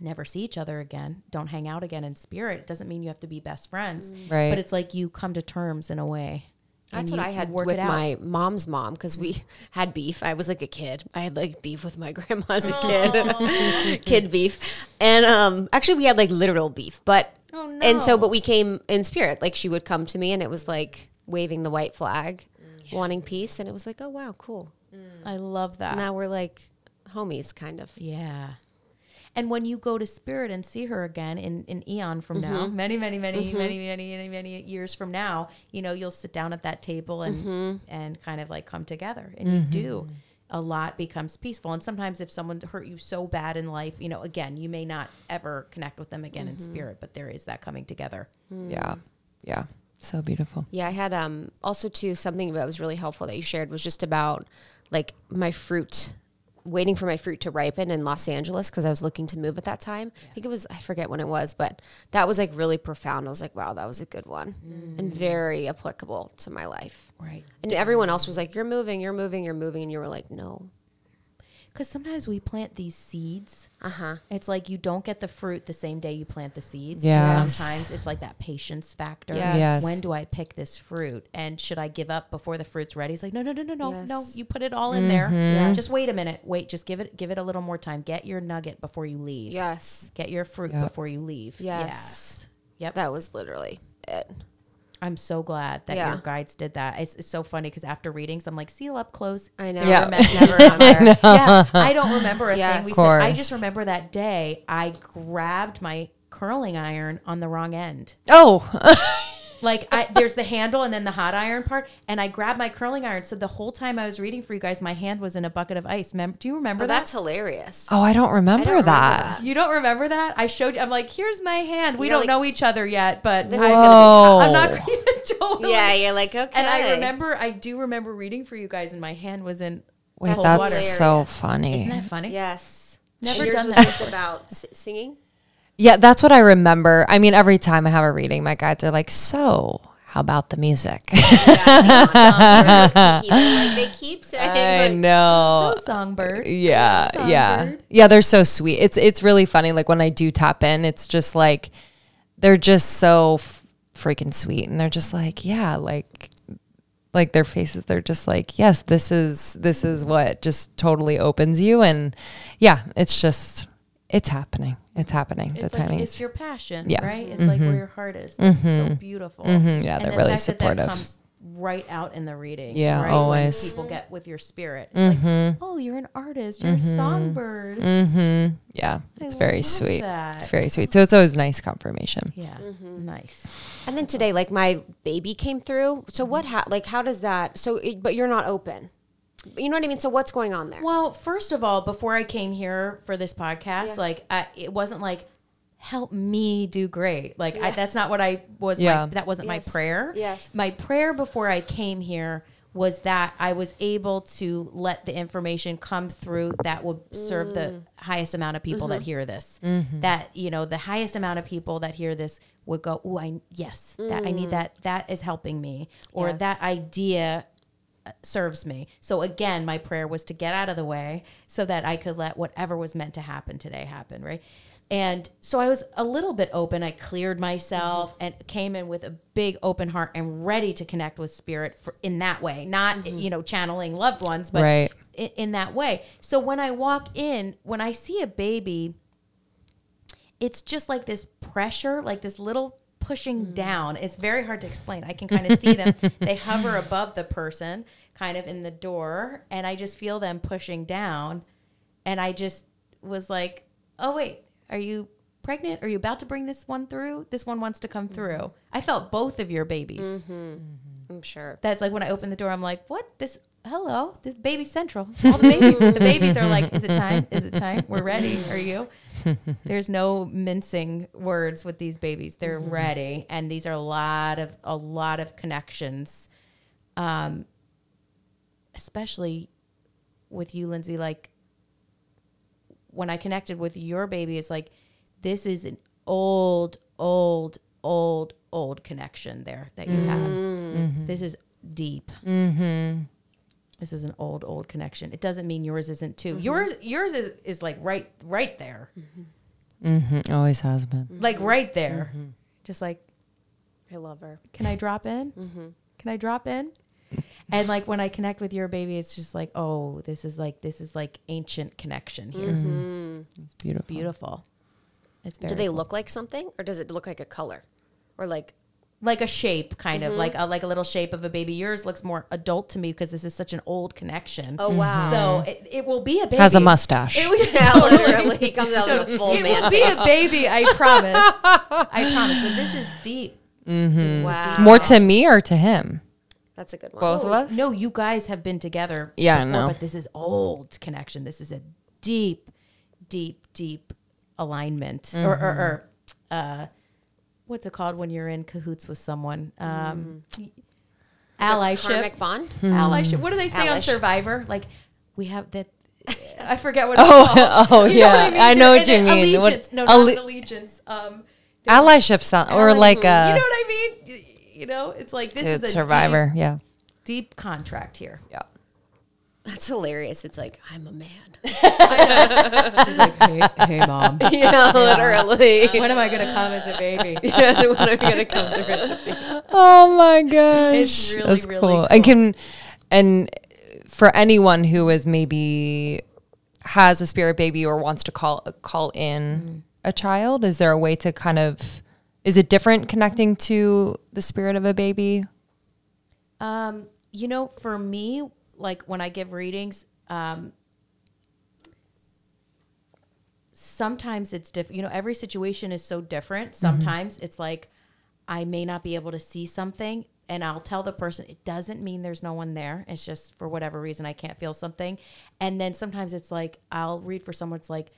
never see each other again, don't hang out again in spirit. It doesn't mean you have to be best friends, right? But it's like you come to terms in a way. That's what I had with my mom's mom because we had beef. I was like a kid. I had like beef with my grandma as a kid, kid beef, and actually we had like literal beef. But but we came in spirit. Like she would come to me, and it was like waving the white flag, wanting peace, and it was like, oh wow, cool. I love that. Now we're like homies, kind of. Yeah. And when you go to spirit and see her again in eon from now, many years from now, you know, you'll sit down at that table and kind of like come together. And you do. A lot becomes peaceful. And sometimes if someone hurt you so bad in life, you know, again, you may not ever connect with them again in spirit, but there is that coming together. Yeah. Yeah. So beautiful. Yeah. I had also too, something that was really helpful that you shared was just about like my fruit, waiting for my fruit to ripen in Los Angeles because I was looking to move at that time. I think it was, I forget when it was, but that was like really profound. I was like, wow, that was a good one and very applicable to my life. Right. And everyone else was like, you're moving. And you were like, no. Because sometimes we plant these seeds. It's like you don't get the fruit the same day you plant the seeds. Yeah. Sometimes it's like that patience factor. Yes. When do I pick this fruit? And should I give up before the fruit's ready? It's like, no. Yes. No, you put it all in there. Yes. Just wait a minute. Just give it a little more time. Get your nugget before you leave. Yes. Get your fruit before you leave. Yes. Yep. That was literally it. I'm so glad that your guides did that. It's so funny because after readings, I'm like, seal up close. I know. Yeah. Never remember. Yeah, I don't remember a thing we of said. I course. just remember that day I grabbed my curling iron on the wrong end. Oh, Like there's the handle and then the hot iron part, and I grabbed my curling iron. So the whole time I was reading for you guys, my hand was in a bucket of ice. Do you remember that? That's hilarious. I don't remember that. You don't remember that? I showed you. I'm like, here's my hand. We You're don't like, know each other yet, but this is gonna be I'm not totally. Yeah, you're like, okay. And I do remember reading for you guys, and my hand was in Wait, cold that's water. so funny. Isn't that funny? Yes. Never And yours done was that just before. about singing? Yeah, that's what I remember. I mean, every time I have a reading, my guides are like, so how about the music? They keep saying, I like, know. So songbird. Yeah, Songbird. yeah. They're so sweet. It's really funny. Like when I do tap in, it's just like they're just so freaking sweet, and they're just like, yeah, like their faces. They're just like, yes, this is what just totally opens you, and yeah, it's happening. It's happening. It's the like, timing. it's your passion, Yeah. right? It's like where your heart is. It's so beautiful. Yeah, And they're the really fact supportive. That comes right out in the reading. Yeah, right? always. When people get with your spirit. It's like, oh, you're an artist. You're a songbird. Yeah, I it's very love sweet. that. It's very sweet. So it's always nice confirmation. Yeah, nice. And then today, like my baby came through. So what, how does that, but you're not open. You know what I mean? So what's going on there? Well, first of all, before I came here for this podcast, like it wasn't like, help me do great. Like that's not what I was. That wasn't my prayer. Yes. My prayer before I came here was that I was able to let the information come through that would serve the highest amount of people that hear this. That, you know, the highest amount of people that hear this would go, oh, I need that. That is helping me. Or that idea serves me. So again, my prayer was to get out of the way so that I could let whatever was meant to happen today happen, right? And so I was a little bit open. I cleared myself and came in with a big open heart and ready to connect with spirit in that way, not, you know, channeling loved ones, but in that way. So when I walk in, when I see a baby, it's just like this pressure, like this little pushing down. It's very hard to explain. I can kind of see them. They hover above the person kind of in the door, and I just feel them pushing down. And I just was like, oh, wait. Are you pregnant? Are you about to bring this one through? This one wants to come through. I felt both of your babies. I'm sure. That's like when I opened the door, I'm like, what? This baby central. All the babies are like, is it time? Is it time? We're ready. Are you? There's no mincing words with these babies. They're ready. And these are a lot of connections. Especially with you, Lindsey, like, when I connected with your baby, it's like, this is an old connection there that you have. This is deep. This is an old connection. It doesn't mean yours isn't too. Yours is like right there. Always has been. Like right there. Just like, I love her. Can I drop in? Can I drop in? And like when I connect with your baby, it's just like, oh, this is like ancient connection here. It's beautiful. It's beautiful. It's very Do they cool. look like something, or does it look like a color, or like a shape, kind of like a little shape of a baby? Yours looks more adult to me because this is such an old connection. Oh wow! So it will be a baby. Has a mustache. Literally, he comes out with a full man. It will be a baby. I promise. I promise. But this is deep. Wow. More to me or to him? That's a good one. Both of us? No, you guys have been together. Yeah, before, no. But this is old connection. This is a deep alignment, or what's it called when you're in cahoots with someone? Allyship. Karmic bond. Allyship. What do they say on Allysh. Survivor? Like, we have that. I forget what it's called. Oh, You know yeah. what mean? I know what you mean. Allegiance. No, not an allegiance. Allyship sound, or like a... You know what I mean? You know, it's like this is a Survivor. deep contract here. Yeah. That's hilarious. It's like, I'm a man. He's like, hey, mom. Yeah, literally. When am I going to come as a baby? Yeah, when are we going to come through it to me? Oh my gosh. It's really, That's really cool. cool. And for anyone who is maybe has a spirit baby or wants to call in a child, is there a way to kind of, is it different connecting to the spirit of a baby? You know, for me, like when I give readings, sometimes it's different. You know, every situation is so different. Sometimes it's like, I may not be able to see something, and I'll tell the person, it doesn't mean there's no one there. It's just for whatever reason, I can't feel something. And then sometimes it's like, I'll read for someone. It's like,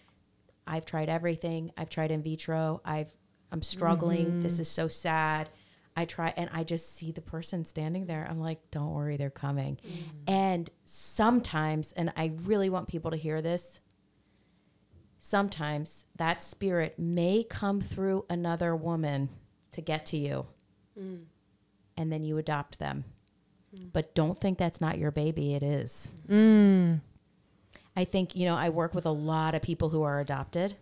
I've tried everything. I've tried in vitro. I'm struggling. This is so sad. I try, and I just see the person standing there. I'm like, don't worry, they're coming. And sometimes, and I really want people to hear this, sometimes that spirit may come through another woman to get to you. And then you adopt them. But don't think that's not your baby. It is. I think, you know, I work with a lot of people who are adopted.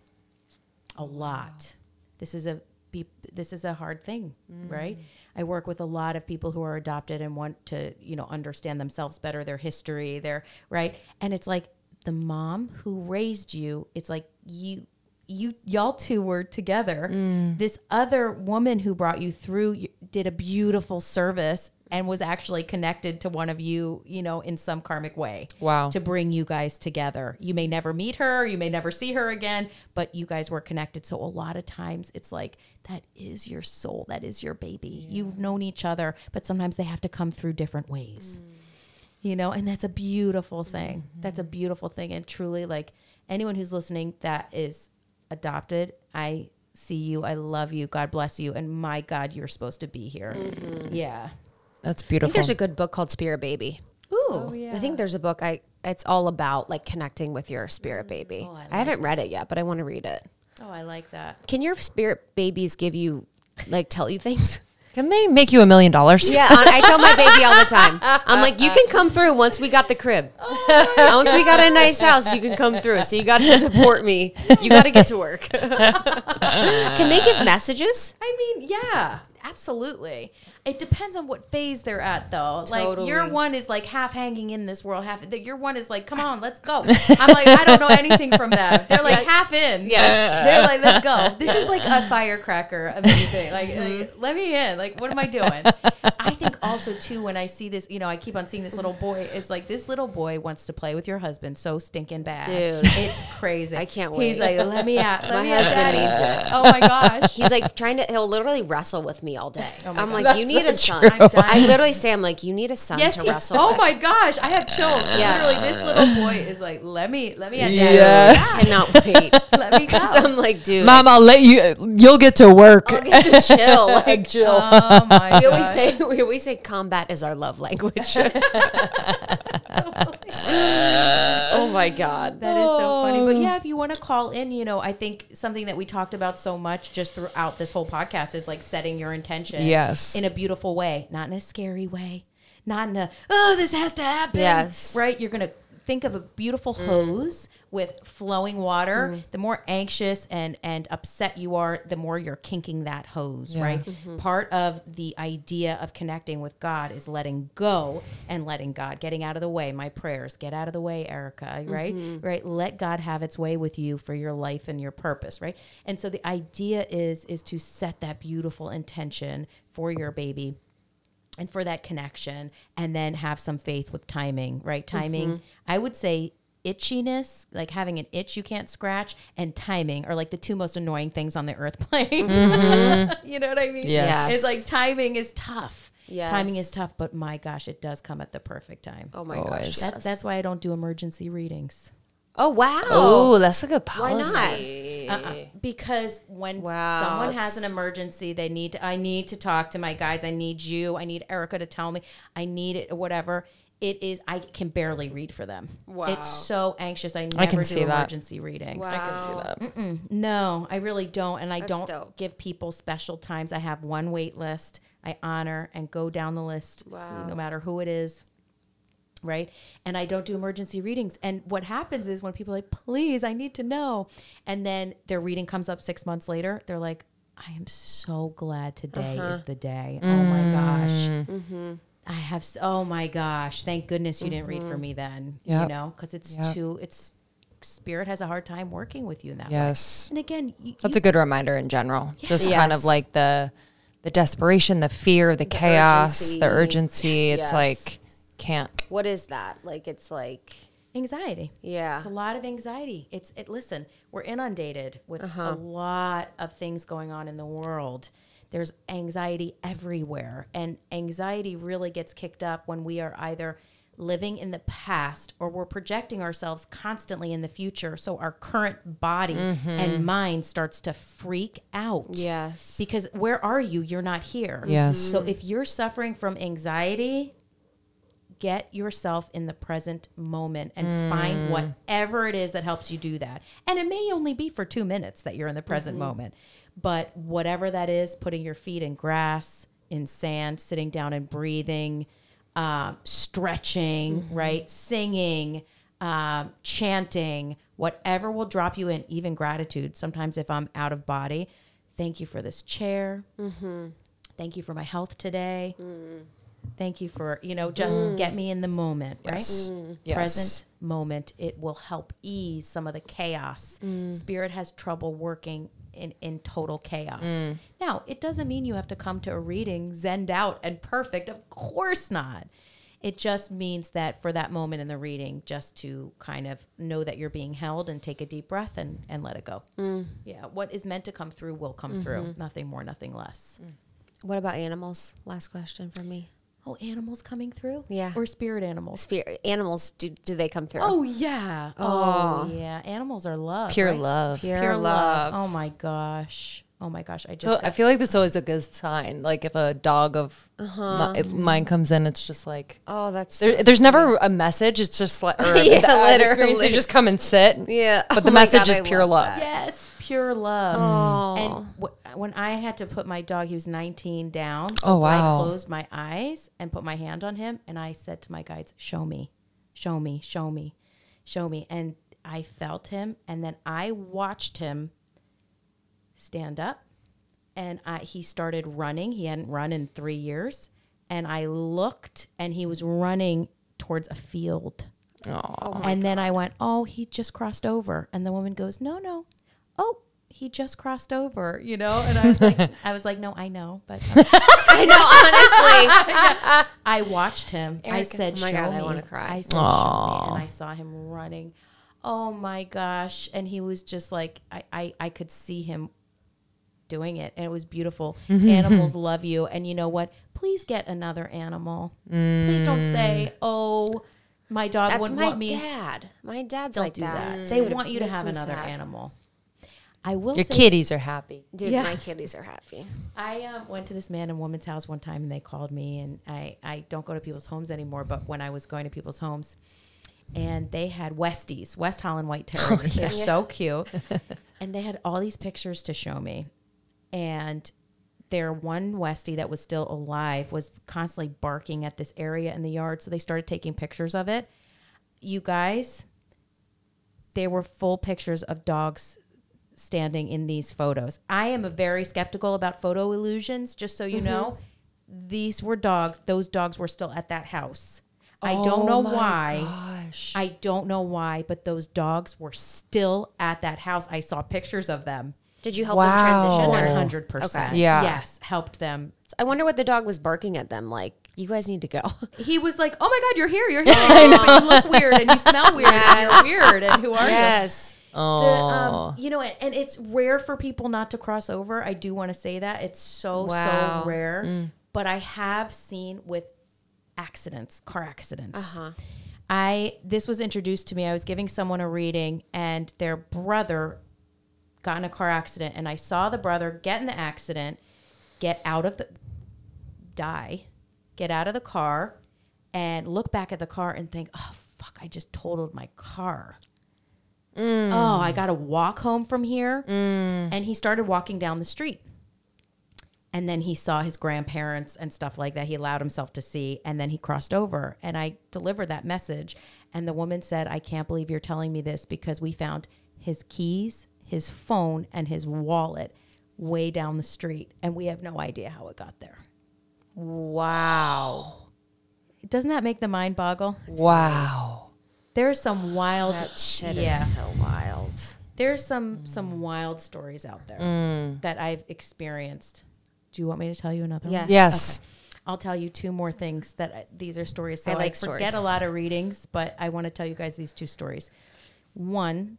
A lot. This is a hard thing, right? I work with a lot of people who are adopted and want to, you know, understand themselves better, their history, right? And it's like the mom who raised you, it's like y'all two were together. This other woman who brought you through did a beautiful service and was actually connected to one of you, you know, in some karmic way. Wow. To bring you guys together. You may never meet her, you may never see her again, but you guys were connected. So a lot of times it's like, that is your soul, that is your baby. Yeah. You've known each other, but sometimes they have to come through different ways. you know, and that's a beautiful thing. That's a beautiful thing. And truly, like, anyone who's listening that is adopted, I see you. I love you. God bless you. And my God, you're supposed to be here. Yeah. That's I beautiful. think there's a good book called Spirit Baby. Ooh. I think there's a book. It's all about like connecting with your spirit baby. I haven't read it yet, but I want to read it. Oh, I like that. Can your spirit babies give you, like, tell you things? Can they make you $1 million? Yeah, I tell my baby all the time. I'm like, you can come through once we got the crib. Once we got a nice house, you can come through. So you got to support me. You got to get to work. Can they give messages? I mean, yeah, absolutely. It depends on what phase they're at, though. Totally. Like, your one is like half hanging in this world, your one is like, come on, let's go. I'm like, I don't know anything from them. They're like half in. Yes. They're like, let's go. This is like a firecracker amazing. Like, let me in. Like, what am I doing? I think also, too, when I see this, you know, I keep on seeing this little boy. It's like, this little boy wants to play with your husband so stinking bad. Dude. It's crazy. I can't wait. He's like, let me out. My husband needs it. Oh, my gosh. He's like he'll literally wrestle with me all day. Oh my I'm God. like, you need a son. I'm dying. I literally say, I'm like, you need a son to wrestle Oh with. my gosh, I have chills. Yes. Literally, this little boy is like, let me at Yes. I cannot wait. Let me go. So I'm like, dude. Mom, I'll let you'll get to work. I'll get to chill. Like, Chill. Oh my we god. always say combat is our love language. Oh my God. That is so funny. But yeah, if you want to call in, you know, I think something that we talked about so much just throughout this whole podcast is like setting your intention Yes. in a beautiful way, not in a scary way, not in a, oh, this has to happen. Yes. Right? You're going to think of a beautiful hose with flowing water. The more anxious and upset you are, the more you're kinking that hose, right? Part of the idea of connecting with God is letting go and letting God, getting out of the way. My prayers, get out of the way, Erika, right? Right? Let God have its way with you for your life and your purpose, right? And so the idea is to set that beautiful intention for your baby and for that connection, and then have some faith with timing, right? Timing, I would say itchiness, like having an itch you can't scratch, and timing are like the two most annoying things on the earth plane. You know what I mean? Yes. It's like timing is tough. Yes. Timing is tough, but my gosh, it does come at the perfect time. Oh my Always. gosh. That's why I don't do emergency readings. Oh wow. Oh, that's a good Why policy. not? Because when someone has an emergency, I need to talk to my guides. I need you. I need Erika to tell me. I need it, whatever. It is, I can barely read for them. Wow. It's so anxious. I never can do see that. emergency readings. Wow. I can see that. No, I really don't. And I That's don't dope. give people special times. I have one wait list. I honor and go down the list, no matter who it is. Right. And I don't do emergency readings. And what happens is when people are like, please, I need to know. And then their reading comes up 6 months later. They're like, I am so glad today is the day. Oh my gosh. I have, oh my gosh. Thank goodness you didn't read for me then, you know, because it's spirit has a hard time working with you in that way. Yes. And again, That's a good reminder in general. Just kind of like the desperation, the fear, the chaos, the urgency. It's like, can't. What is that? Like, it's like anxiety. Yeah. It's a lot of anxiety. Listen, we're inundated with a lot of things going on in the world. There's anxiety everywhere. And anxiety really gets kicked up when we are either living in the past or we're projecting ourselves constantly in the future. So our current body and mind starts to freak out. Yes. Because where are you? You're not here. Yes. So if you're suffering from anxiety, get yourself in the present moment and find whatever it is that helps you do that. And it may only be for 2 minutes that you're in the present moment. But whatever that is, putting your feet in grass, in sand, sitting down and breathing, stretching, right? Singing, chanting, whatever will drop you in, even gratitude. Sometimes if I'm out of body, thank you for this chair. Thank you for my health today. Thank you for, just get me in the moment, right? Yes. Present moment. It will help ease some of the chaos. Spirit has trouble working in total chaos. Now, it doesn't mean you have to come to a reading zenned out and perfect. Of course not. It just means that for that moment in the reading, just to kind of know that you're being held and take a deep breath and let it go. Yeah, what is meant to come through will come through. Nothing more, nothing less. What about animals? Last question for me. Oh, animals coming through? Yeah. Or spirit animals? Spirit animals, do they come through? Oh, yeah. Oh, yeah. Animals are love. Pure right? love. Pure love. Oh, my gosh. Oh, my gosh. So I feel like this is always a good sign. Like if a dog of mine comes in, it's just like, Oh, that's there's never a message. It's just like, or Yeah, literally. They just come and sit. Yeah. But the Oh my message God, is I pure love love. Yes. Pure love. Oh. And when I had to put my dog, he was 19 down. Oh, wow. I closed my eyes and put my hand on him. And I said to my guides, show me, show me, show me, show me. And I felt him. And then I watched him stand up. And he started running. He hadn't run in 3 years. And I looked and he was running towards a field. Oh, And then I went, oh, he just crossed over. And the woman goes, no. Oh, he just crossed over, you know? And I was like, no, I know. But I know, honestly. I watched him. I Erika, said, oh my show God, me. I wanna cry. I said, show me. And I saw him running. Oh, my gosh. And he was just like, I could see him doing it. And it was beautiful. Animals love you. And you know what? Please get another animal. Please don't say, oh, my dog That's wouldn't my want me. dad. My dad's Don't like do that. that. They Dude, want you to makes have me another sad. animal. I will your say, kitties are happy. Dude, Yeah. my kitties are happy. I went to this man and woman's house one time and they called me, and I don't go to people's homes anymore, but when I was going to people's homes, and they had Westies, West Holland White Terriers. They're so cute. And they had all these pictures to show me. And their one Westie that was still alive was constantly barking at this area in the yard. So they started taking pictures of it. You guys, there were full pictures of dogs standing in these photos. I am very skeptical about photo illusions, just so you know. These were dogs. Those dogs were still at that house. I don't know why. Gosh. I don't know why, but those dogs were still at that house. I saw pictures of them. Did you help them transition? Or? 100%. Okay. Yeah. Yes, helped them. I wonder what the dog was barking at them like. You guys need to go. He was like, "Oh my God, you're here! You're here! But you look weird and you smell weird and you're weird. And who are you?" Yes. Oh. You know, and it's rare for people not to cross over. I do want to say that it's so rare. But I have seen with accidents, car accidents. This was introduced to me. I was giving someone a reading, and their brother got in a car accident, and I saw the brother get in the accident, get out of the car, and look back at the car and think, "Oh fuck, I just totaled my car." Oh, I got to walk home from here. And he started walking down the street. And then he saw his grandparents and stuff like that. He allowed himself to see. And then he crossed over. And I delivered that message. And the woman said, "I can't believe you're telling me this, because we found his keys, his phone, and his wallet way down the street. And we have no idea how it got there." Wow. Doesn't that make the mind boggle? Wow. There's some wild... That shit is so wild. There's some wild stories out there that I've experienced. Do you want me to tell you another one? Yes. Okay. I'll tell you two more things that these are stories. So I like forget stories. a lot of readings, but I want to tell you guys these two stories. One,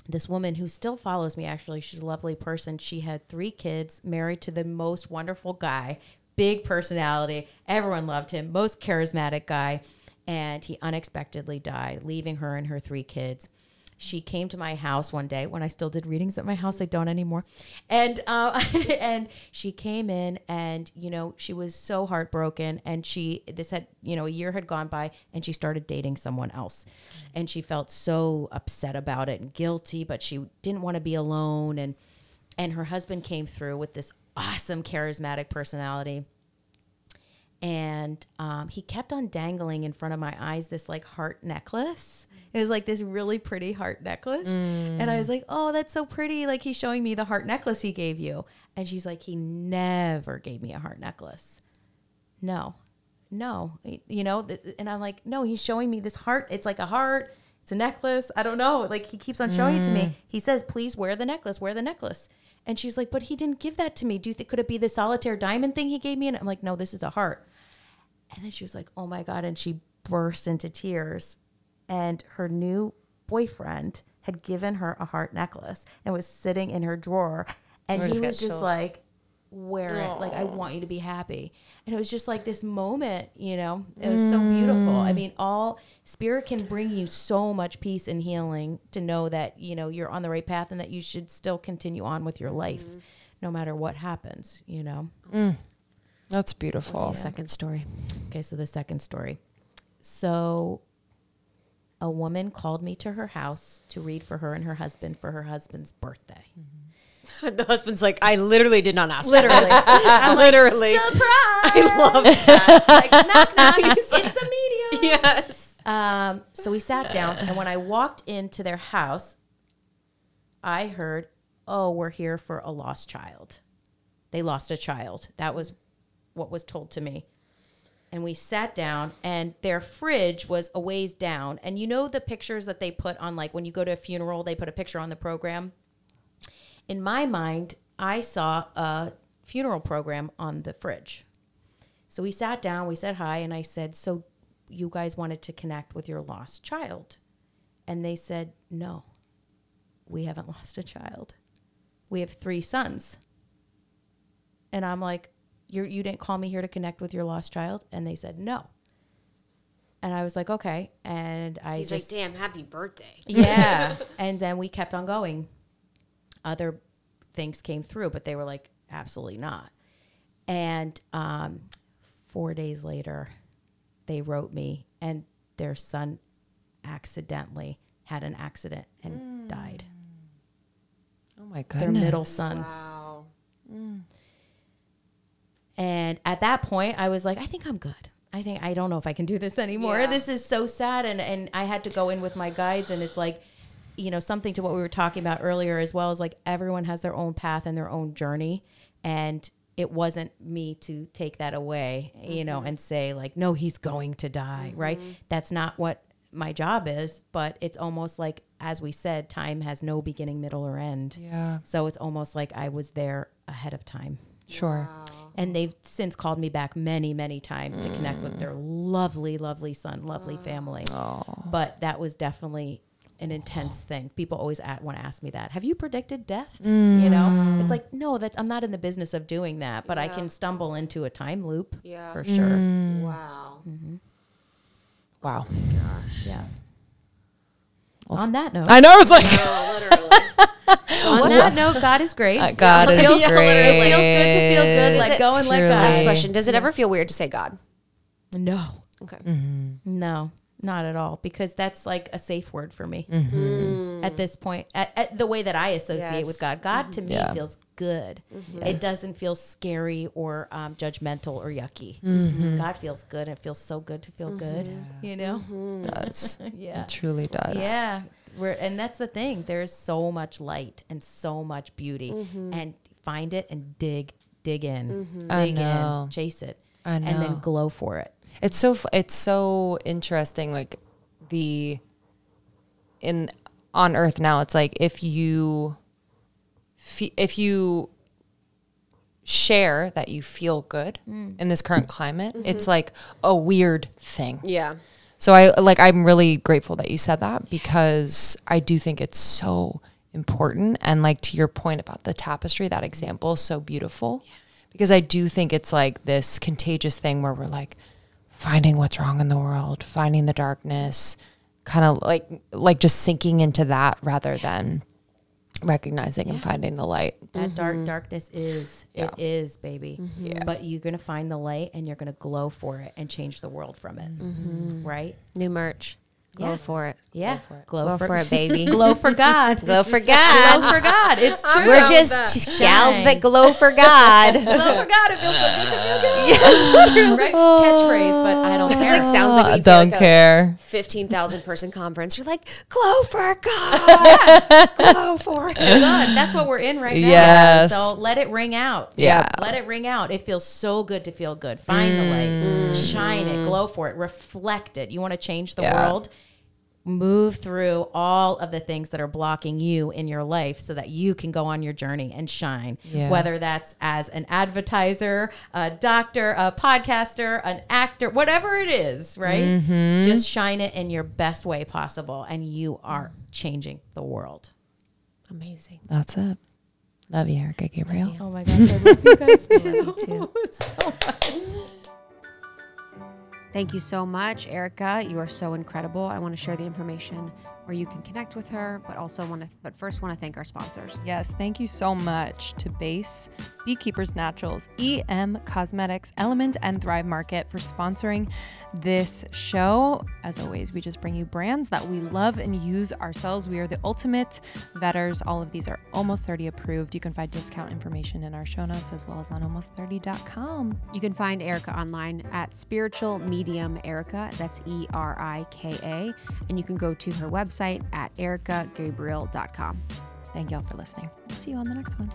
this woman who still follows me, actually, she's a lovely person. She had 3 kids, married to the most wonderful guy, big personality. Everyone loved him, most charismatic guy. And he unexpectedly died, leaving her and her 3 kids. She came to my house one day when I still did readings at my house. I don't anymore. And and she came in, and, you know, she was so heartbroken. And a year had gone by, and she started dating someone else. And she felt so upset about it and guilty, but she didn't want to be alone. And her husband came through with this awesome, charismatic personality. And he kept on dangling in front of my eyes this like heart necklace. It was like this really pretty heart necklace. And I was like, "Oh, that's so pretty. Like, he's showing me the heart necklace he gave you." And she's like, "He never gave me a heart necklace." No, you know, and I'm like, "No, he's showing me this heart. It's like a heart. It's a necklace. I don't know." Like, he keeps on showing it to me. He says, "Please wear the necklace, wear the necklace." And she's like, "But he didn't give that to me. Do you think, could it be the solitaire diamond thing he gave me?" And I'm like, "No, this is a heart." And then she was like, "Oh my God." And she burst into tears. And her new boyfriend had given her a heart necklace and was sitting in her drawer. And he was just like, wear it. Like, I want you to be happy. And it was just like this moment, you know, it was so beautiful. I mean, all spirit can bring you so much peace and healing to know that, you know, you're on the right path and that you should still continue on with your life no matter what happens, you know. That's beautiful. What's the second story? Okay, so the second story. So a woman called me to her house to read for her and her husband for her husband's birthday. The husband's like, I literally did not ask. Literally. I'm literally. Surprise! I love that. Like, knock, knock. It's a medium. Yes. So we sat down, and when I walked into their house, I heard, oh, we're here for a lost child. They lost a child. That was what was told to me. And we sat down, and their fridge was a ways down. And you know the pictures that they put on, like when you go to a funeral, they put a picture on the program? In my mind, I saw a funeral program on the fridge. So we sat down, we said hi, and I said, so you guys wanted to connect with your lost child? And they said, no, we haven't lost a child. We have 3 sons. And I'm like, you didn't call me here to connect with your lost child? And they said, no. And I was like, okay. And He's like, damn, happy birthday. Yeah. And then we kept on going. Other things came through, but they were like, absolutely not. And 4 days later, they wrote me, and their son accidentally had an accident and died. Oh my goodness. Their middle son. Wow. And at that point, I was like, I think I'm good. I don't know if I can do this anymore. Yeah. This is so sad. And I had to go in with my guides, and it's like, you know, something to what we were talking about earlier as well, is like everyone has their own path and their own journey. And it wasn't me to take that away, you know, and say like, no, he's going to die, right? That's not what my job is, but it's almost like, as we said, time has no beginning, middle, or end. Yeah. So it's almost like I was there ahead of time. Sure. Wow. And they've since called me back many, many times to connect with their lovely, lovely son, lovely family. But that was definitely an intense thing. People always want to ask me that. Have you predicted deaths? You know, it's like, no, I'm not in the business of doing that, but I can stumble into a time loop for sure. Wow. Wow. Yeah. On that note, I know. I was like, Oh, literally. on that note, God is great. God is It feels great. good to feel good. Let go and let Truly. Last God. question. Does it ever feel weird to say God? No, Okay. no, not at all. Because that's like a safe word for me at this point. At the way that I associate with God. God to me feels good. It doesn't feel scary or judgmental or yucky. God feels good. It feels so good to feel good. You know? It does. Yeah. It truly does. Yeah. And that's the thing. There's so much light and so much beauty. And find it and dig in. I Dig know. in. Chase it. I know. And then glow for it. It's so interesting. Like on Earth now, it's like if you share that you feel good in this current climate, it's like a weird thing. Yeah. So I'm really grateful that you said that, because I do think it's so important. And like, to your point about the tapestry, that example is so beautiful, because I do think it's like this contagious thing where we're like finding what's wrong in the world, finding the darkness, kind of like just sinking into that rather than recognizing and finding the light. That darkness is, it is, baby. But you're going to find the light, and you're going to glow for it and change the world from it. Right? New merch. Glow for it. Yeah. Glow for it, baby. Glow for God. Glow for God. Glow for God. It's true. We're just gals that glow for God. Glow for God. It feels so good to feel good. Yes. Right? Catchphrase, but I don't care. It like sounds like we Don't care. 15,000 person conference. You're like, glow for God. Glow for it. Good. That's what we're in right now. Yes. So let it ring out. Yeah. Let it ring out. It feels so good to feel good. Find the light. Shine it. Glow for it. Reflect it. You want to change the world? Move through all of the things that are blocking you in your life so that you can go on your journey and shine. Yeah. Whether that's as an advertiser, a doctor, a podcaster, an actor, whatever it is, right? Just shine it in your best way possible, and you are changing the world. Amazing. That's it. Love you, Erika Gabriel. Oh my gosh, I love you guys too. Love you too. So much. Thank you so much, Erika. You are so incredible. I want to share the information where you can connect with her, but first want to thank our sponsors. Yes, thank you so much to Base, Beekeepers Naturals, EM Cosmetics, Element, and Thrive Market for sponsoring this show. As always, we just bring you brands that we love and use ourselves. We are the ultimate vetters. All of these are Almost 30 approved. You can find discount information in our show notes as well as on almost30.com. You can find Erika online at Spiritual Medium Erika. That's ERIKA. And you can go to her website at erikagabriel.com. Thank y'all for listening. We'll see you on the next one.